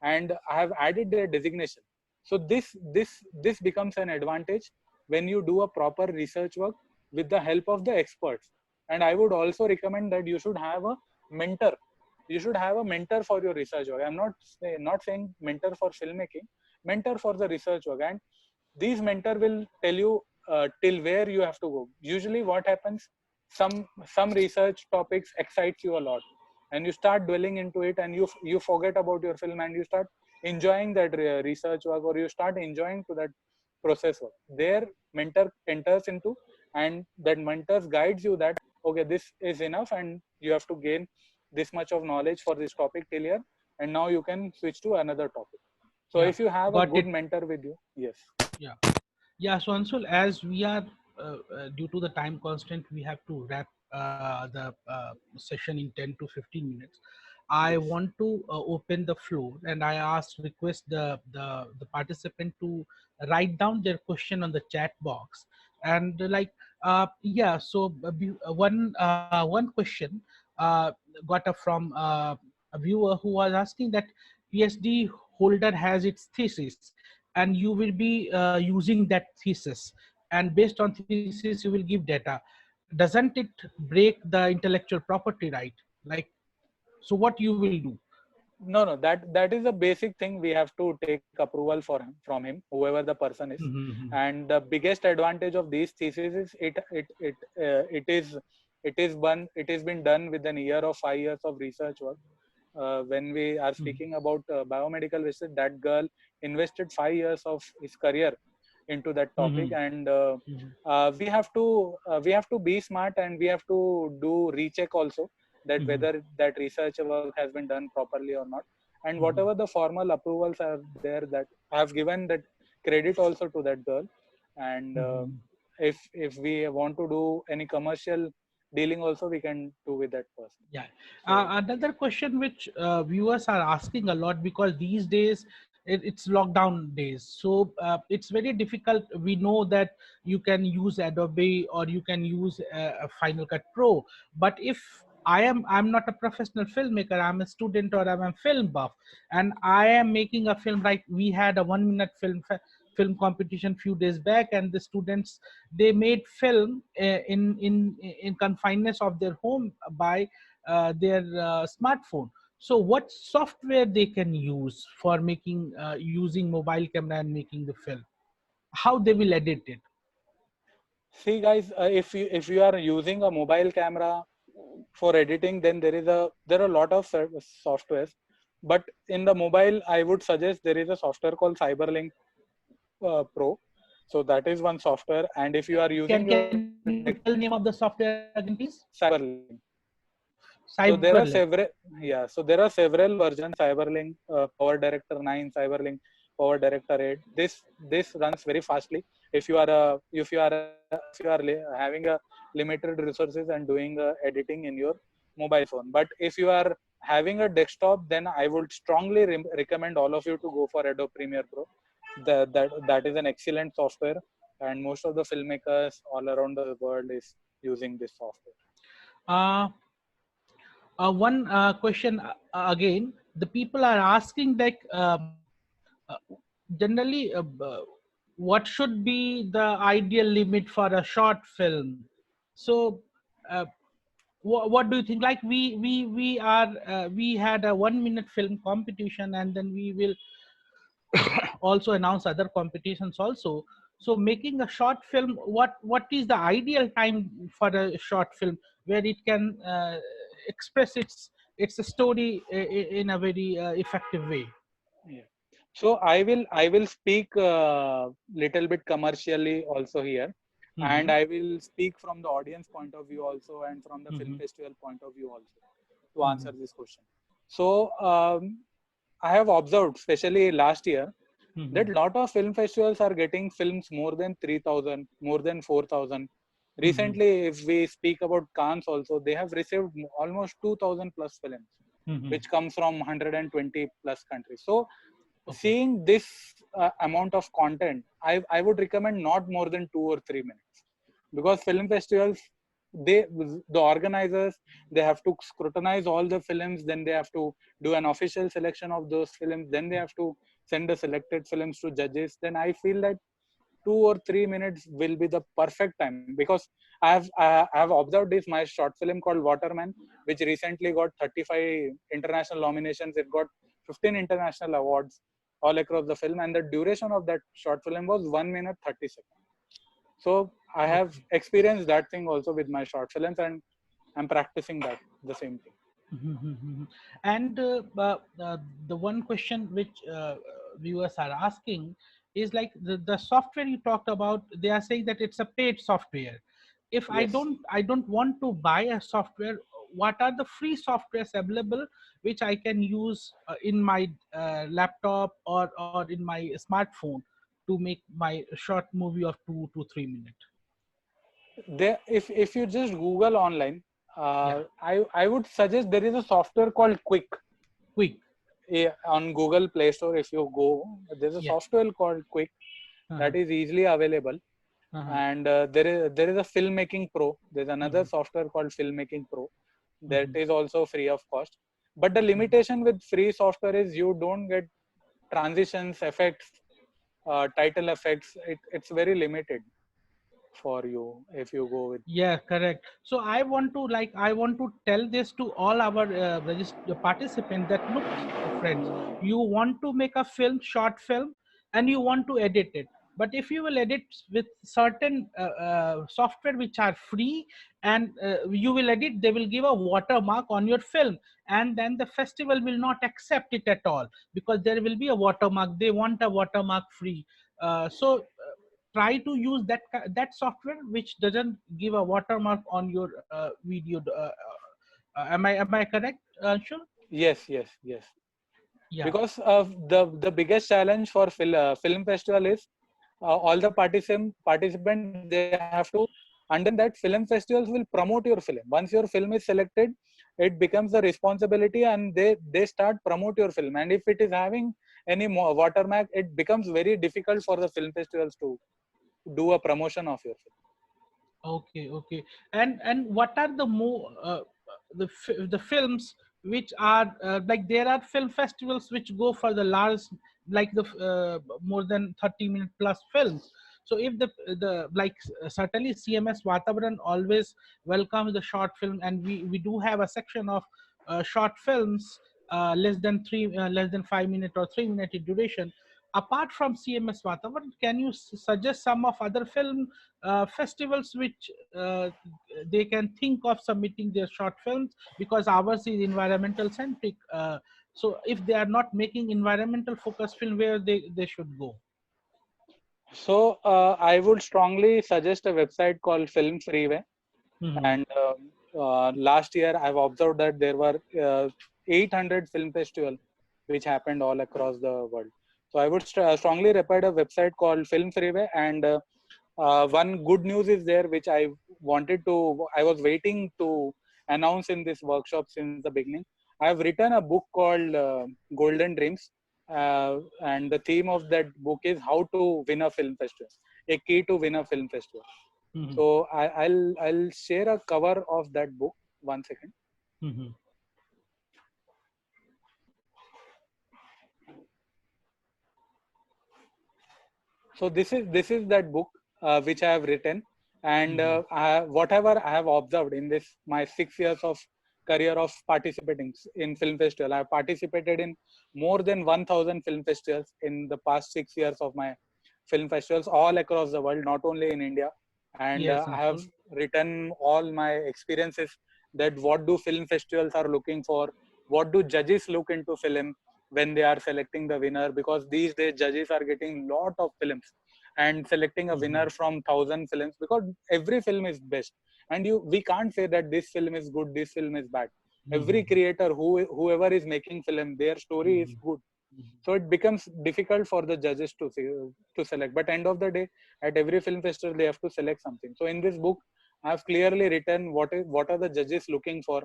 [SPEAKER 3] and I have added their designation. So this becomes an advantage when you do a proper research work with the help of the experts. And I would also recommend that you should have a mentor. You should have a mentor for your research work. I'm not saying mentor for filmmaking, mentor for the research work. And these mentor will tell you till where you have to go. Usually what happens, some research topics excites you a lot, and you start dwelling into it, and you forget about your film, and you start enjoying that research work, or you start enjoying to that process work. Their mentor enters into, and that mentors guides you that, okay, this is enough, and you have to gain this much of knowledge for this topic till here, and now you can switch to another topic. So
[SPEAKER 2] Yeah,
[SPEAKER 3] if you have a
[SPEAKER 2] got
[SPEAKER 3] good
[SPEAKER 2] it.
[SPEAKER 3] mentor with you, yes.
[SPEAKER 2] Yeah. Yeah, so Ansul, as we are due to the time constraint, we have to wrap the session in 10 to 15 minutes. I
[SPEAKER 3] Yes.
[SPEAKER 2] want to open the floor, and I request the participant to write down their question on the chat box. And yeah, so one question uh, got up from a viewer who was asking that PhD holder has its thesis, and you will be using that thesis, and based on thesis you will give data. Doesn't it break the intellectual property right? Like, so what you will do?
[SPEAKER 3] No, that is a basic thing. We have to take approval from him, whoever the person is.
[SPEAKER 2] Mhm.
[SPEAKER 3] And the biggest advantage of these theses is it is it has been done with an year of 5 years of research work. When we are speaking about biomedical research, that girl invested 5 years of his career into that topic. And we have to be smart, and we have to do recheck also, that whether that research work has been done properly or not. And whatever the formal approvals are there, that I have given that credit also to that girl. And if we want to do any commercial dealing also, we can do with that person.
[SPEAKER 2] Yeah.
[SPEAKER 3] So,
[SPEAKER 2] Another question which viewers are asking a lot, because these days it's lockdown days, so it's very difficult. We know that you can use Adobe or you can use Final Cut Pro, but if I'm not a professional filmmaker, I'm a student or I'm a film buff, and I am making a film. Like we had a 1 minute film competition few days back, and the students, they made film in confinement of their home by their smartphone. So what software they can use for making using mobile camera and making the film, how they will edit it?
[SPEAKER 3] see guys, if you are using a mobile camera for editing, then there are a lot of softwares. But in the mobile, I would suggest there is a software called Cyberlink Pro. So that is one software. And if you are using your
[SPEAKER 2] Can you tell name of the software again, please?
[SPEAKER 3] Cyberlink. So there are
[SPEAKER 2] Cyberlink.
[SPEAKER 3] several, yeah. So there are several versions: Cyberlink, Power Director 9, Cyberlink, Power Director 8. This runs very fastly if you are having a limited resources and doing editing in your mobile phone. But if you are having a desktop, then I would strongly recommend all of you to go for Adobe Premiere Pro. That is an excellent software, and most of the filmmakers all around the world is using this software.
[SPEAKER 2] Uh, One question again. The people are asking, like, uh, generally, what should be the ideal limit for a short film? So, uh, what do you think? Like we had a 1 minute film competition, and then we will also announce other competitions also. So making a short film, what is the ideal time for a short film where it can express its story in a very effective way?
[SPEAKER 3] Yeah. So I will speak little bit commercially also here, and
[SPEAKER 2] Mm-hmm.
[SPEAKER 3] I will speak from the audience point of view also, and from the film
[SPEAKER 2] Mm-hmm.
[SPEAKER 3] festival point of view also, to
[SPEAKER 2] Mm-hmm.
[SPEAKER 3] answer this question. So I have observed, especially last year,
[SPEAKER 2] Mm-hmm.
[SPEAKER 3] that lot of film festivals are getting films more than 3,000, more than 4,000.
[SPEAKER 2] Mm-hmm.
[SPEAKER 3] Recently, if we speak about Cannes also, they have received almost 2,000 plus films,
[SPEAKER 2] Mm-hmm.
[SPEAKER 3] which comes from 120 plus countries. So
[SPEAKER 2] Okay.
[SPEAKER 3] seeing this amount of content, I would recommend not more than 2 or 3 minutes, because film festivals, they the organizers, they have to scrutinize all the films, then they have to do an official selection of those films, then they have to send the selected films to judges. Then I feel that 2 or 3 minutes will be the perfect time, because I have observed this. My short film called Waterman, which recently got 35 international nominations, it got 15 international awards all across the film, and the duration of that short film was 1 minute 30 seconds. So I have
[SPEAKER 2] Okay.
[SPEAKER 3] experienced that thing also with my short films, and I'm practicing that the same thing.
[SPEAKER 2] Mhm. And the one question which viewers are asking is, like, the software you talked about. They are saying that it's a paid software. If
[SPEAKER 3] Yes.
[SPEAKER 2] I don't want to buy a software, what are the free softwares available which I can use in my laptop or in my smartphone to make my short movie of 2 to 3 minutes?
[SPEAKER 3] There, if you just Google online,
[SPEAKER 2] Yeah,
[SPEAKER 3] I would suggest there is a software called Quick.
[SPEAKER 2] quick.
[SPEAKER 3] Yeah, on Google Play Store, if you go, there's a
[SPEAKER 2] Yeah.
[SPEAKER 3] software called Quick
[SPEAKER 2] Uh-huh.
[SPEAKER 3] that is easily available.
[SPEAKER 2] Uh-huh.
[SPEAKER 3] And there is a Filmmaking Pro. There's another
[SPEAKER 2] Mhm.
[SPEAKER 3] software called Filmmaking Pro that
[SPEAKER 2] Mhm.
[SPEAKER 3] is also free of cost. But the
[SPEAKER 2] Mhm.
[SPEAKER 3] limitation with free software is you don't get transitions, effects, title effects. It's very limited for you if you go with.
[SPEAKER 2] Yeah, correct. So I want to tell this to all our participants that, look, friends, you want to make a film, short film, and you want to edit it. But if you will edit with certain software which are free, and you will edit, they will give a watermark on your film, and then the festival will not accept it at all, because there will be a watermark. They want a watermark free. So try to use that software which doesn't give a watermark on your video. Am I correct, Anshul?
[SPEAKER 3] Yes, yes, yes.
[SPEAKER 2] Yeah.
[SPEAKER 3] Because the biggest challenge for film festival is all the participants, they have to understand that film festivals will promote your film. Once your film is selected, it becomes the responsibility, and they start promote your film. And if it is having any more watermark, it becomes very difficult for the film festivals to do a promotion of your film.
[SPEAKER 2] Okay, okay. And what are the more the films which are like, there are film festivals which go for the large, like the more than 30-minute plus films. So if the like certainly CMS Vatavaran always welcomes the short film, and we do have a section of short films less than 5 minutes or 3 minute in duration. Apart from CMS Vatavaran, can you suggest some of other film festivals which they can think of submitting their short films, because ours is environmental centric. So if they are not making environmental focused film, where they should go?
[SPEAKER 3] So I would strongly suggest a website called Film Freeway.
[SPEAKER 2] Mhm.
[SPEAKER 3] And last year, I've observed that there were 800 film festivals which happened all across the world. So I would strongly recommend a website called Film Freeway. And one good news is there, which I was waiting to announce in this workshop since the beginning. I have written a book called Golden Dreams. And the theme of that book is how to win a film festival, a key to win a film festival.
[SPEAKER 2] Mhm.
[SPEAKER 3] So I'll share a cover of that book. One second.
[SPEAKER 2] Mhm.
[SPEAKER 3] So this is that book which I have written, and
[SPEAKER 2] Mhm.
[SPEAKER 3] whatever I have observed in this my 6 years of career of participating in film festival, I have participated in more than 1,000 film festivals in the past 6 years of my film festivals all across the world, not only in India. And
[SPEAKER 2] Yes,
[SPEAKER 3] I have
[SPEAKER 2] Anshul.
[SPEAKER 3] written all my experiences, that what do film festivals are looking for, what do judges look into film when they are selecting the winner, because these days judges are getting lot of films and selecting a winner
[SPEAKER 2] Mhm.
[SPEAKER 3] from 1,000 films, because every film is best. And we can't say that this film is good, this film is bad. Every
[SPEAKER 2] Mhm.
[SPEAKER 3] creator, whoever is making film, their story is
[SPEAKER 2] Mhm.
[SPEAKER 3] good.
[SPEAKER 2] Mhm.
[SPEAKER 3] So it becomes difficult for the judges to select. But end of the day, at every film festival, they have to select something. So in this book, I have clearly written what are the judges looking for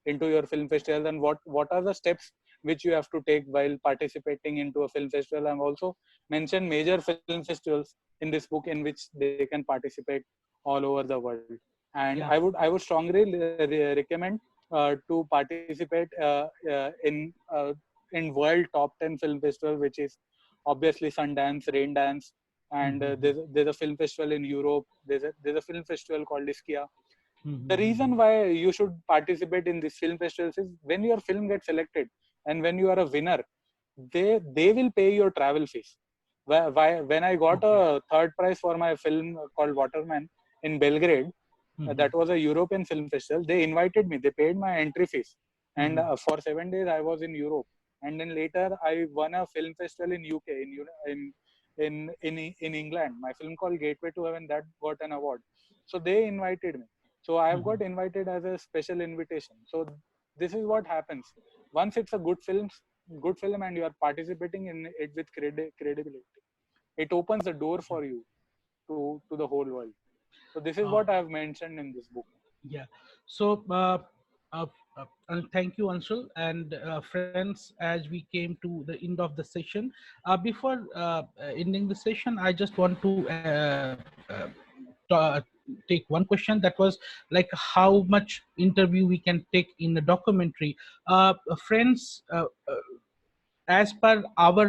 [SPEAKER 3] into your film festival, and what are the steps which you have to take while participating into a film festival. I've also mentioned major film festivals in this book in which they can participate all over the world. And
[SPEAKER 2] Yeah.
[SPEAKER 3] I would strongly recommend to participate in world top 10 film festival, which is obviously Sundance, Raindance. And
[SPEAKER 2] Mhm.
[SPEAKER 3] there's a film festival in Europe. There's a film festival called Ischia. The reason
[SPEAKER 2] Mhm.
[SPEAKER 3] why you should participate in these film festivals is when your film gets selected and when you are a winner, they will pay your travel fees. When I got
[SPEAKER 2] Okay.
[SPEAKER 3] a third prize for my film called Waterman in Belgrade,
[SPEAKER 2] Mhm.
[SPEAKER 3] that was a European film festival. They invited me. They paid my entry fees, and
[SPEAKER 2] Mhm.
[SPEAKER 3] for 7 days I was in Europe. And then later I won a film festival in UK, in England. My film called Gateway to Heaven, that got an award. So they invited me. So I have
[SPEAKER 2] Mhm.
[SPEAKER 3] got invited as a special invitation. So this is what happens. Once it's a good film, and you are participating in it with credibility, it opens the door for you to the whole world. So this is
[SPEAKER 2] Uh,
[SPEAKER 3] what I have mentioned in this book.
[SPEAKER 2] yeah. So, uh, and thank you, Anshul. And friends, as we came to the end of the session, before ending the session, I just want to take one question, that was like how much interview we can take in a documentary. Friends, as per our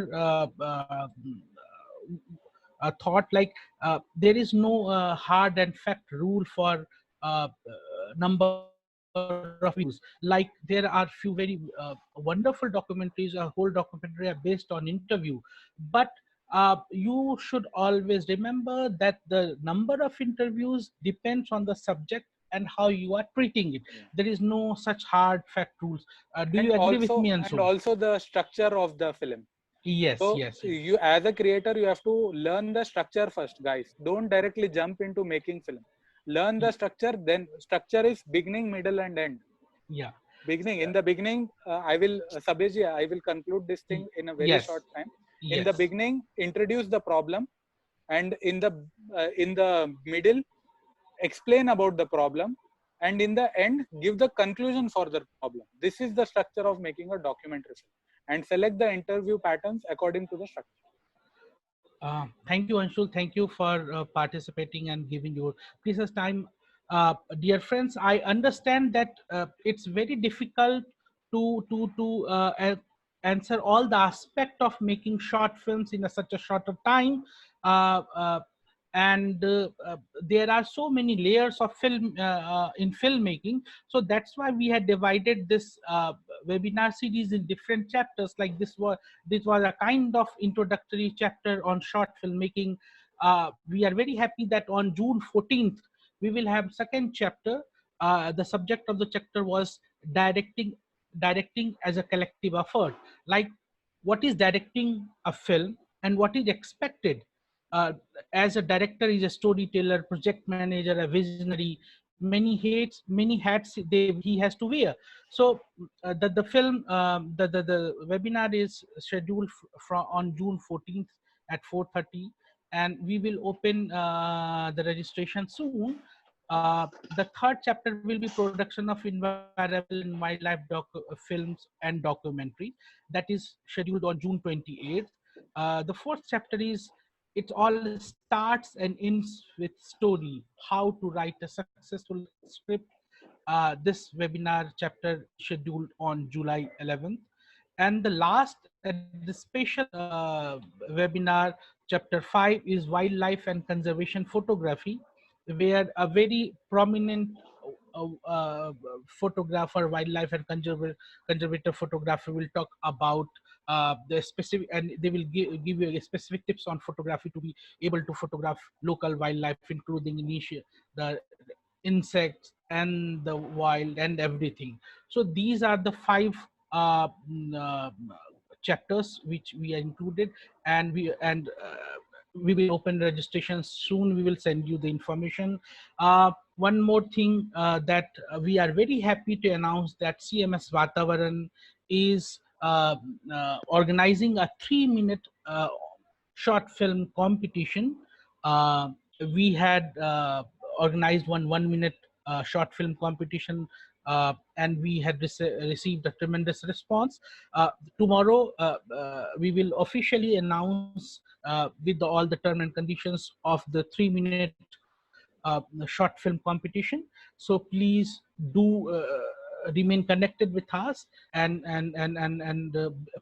[SPEAKER 2] thought, like there is no hard and fact rule for number of views. Like there are few very wonderful documentaries, a whole documentary are based on interview, but you should always remember that the number of interviews depends on the subject and how you are treating it.
[SPEAKER 3] Yeah.
[SPEAKER 2] There is no such hard fact rules. Do
[SPEAKER 3] And
[SPEAKER 2] you agree with me,
[SPEAKER 3] and
[SPEAKER 2] Anshul?
[SPEAKER 3] also the structure of the film.
[SPEAKER 2] Yes,
[SPEAKER 3] So
[SPEAKER 2] yes, yes.
[SPEAKER 3] you, as a creator, you have to learn the structure first, guys. Don't directly jump into making film. Learn the structure. Then structure is beginning, middle, and end.
[SPEAKER 2] Yeah.
[SPEAKER 3] Beginning, in the beginning, I will Sabirji, I will conclude this thing in a very
[SPEAKER 2] Yes,
[SPEAKER 3] short time. In the
[SPEAKER 2] yes.
[SPEAKER 3] beginning, introduce the problem, and in the middle, explain about the problem, and in the end, give the conclusion for the problem. This is the structure of making a documentary film, and select the interview patterns according to the structure.
[SPEAKER 2] Thank you, Anshul. Thank you for participating and giving your precious time. Dear friends, I understand that it's very difficult to answer all the aspect of making short films in such a short of time. Uh, uh, and there are so many layers of film in filmmaking, so that's why we had divided this webinar series in different chapters. Like this was a kind of introductory chapter on short filmmaking. We are very happy that on June 14th we will have second chapter. The subject of the chapter was directing as a collective effort. Like, what is directing a film and what is expected. uh, as a director is a storyteller, project manager, a visionary, many hats he has to wear. So the film the webinar is scheduled from on June 14th at 4:30, and we will open the registration soon. The third chapter will be production of environmental and wildlife films and documentaries. That is scheduled on June 28th. The fourth chapter is, it all starts and ends with story, how to write a successful script. This webinar chapter is scheduled on July 11th. And the last and the special webinar, chapter 5, is wildlife and conservation photography, where a very prominent photographer, wildlife and conservator photographer will talk about the specific, and they will give you specific tips on photography to be able to photograph local wildlife, including the insects and the wild and everything. So these are the five chapters which we are included, and we will open registration soon. We will send you the information. One more thing, that we are very happy to announce that CMS Vatavaran is organizing a 3-minute short film competition. Uh, we had organized one minute short film competition, and we had received a tremendous response. Tomorrow we will officially announce with all the terms and conditions of the 3-minute short film competition. So please do remain connected with us and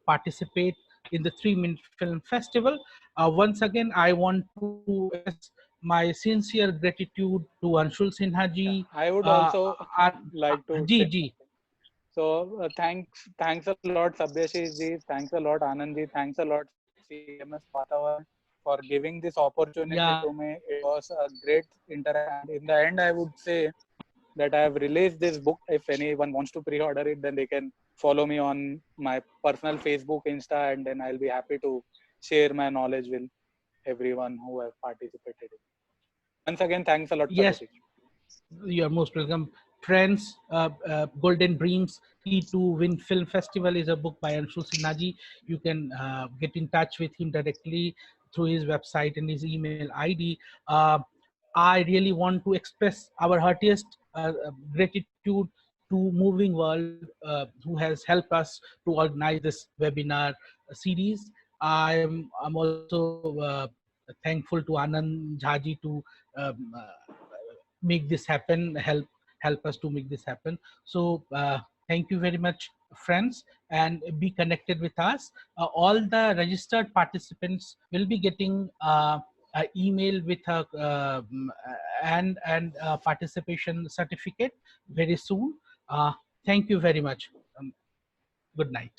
[SPEAKER 2] participate in the 3-minute film festival. Once again, I want to express my sincere gratitude to Anshul Sinha ji.
[SPEAKER 3] I would
[SPEAKER 2] uh,
[SPEAKER 3] also like to
[SPEAKER 2] ji
[SPEAKER 3] say
[SPEAKER 2] ji
[SPEAKER 3] something. So thanks a lot, Sabyashi ji. Thanks a lot, Anand ji. Thanks a lot, CMS Vatavaran, for giving this opportunity
[SPEAKER 2] yeah,
[SPEAKER 3] to me. It was a great interaction. And in the end, I would say that I have released this book. If anyone wants to pre-order it, then they can follow me on my personal Facebook, Insta, and then I'll be happy to share my knowledge with everyone who have participated. Once again, thanks a lot,
[SPEAKER 2] yes,
[SPEAKER 3] Sabyashi.
[SPEAKER 2] you're most welcome. Friends, Golden Dreams, Key to Win Film Festival is a book by Anshul Sinhaji. You can get in touch with him directly through his website and his email ID. I really want to express our heartiest gratitude to Moving World, who has helped us to organize this webinar series. I'm also thankful to Anand Jhaji to um, make this happen, help us to make this happen. So thank you very much, friends, and be connected with us. All the registered participants will be getting an email with a and participation certificate very soon. Thank you very much. Good night.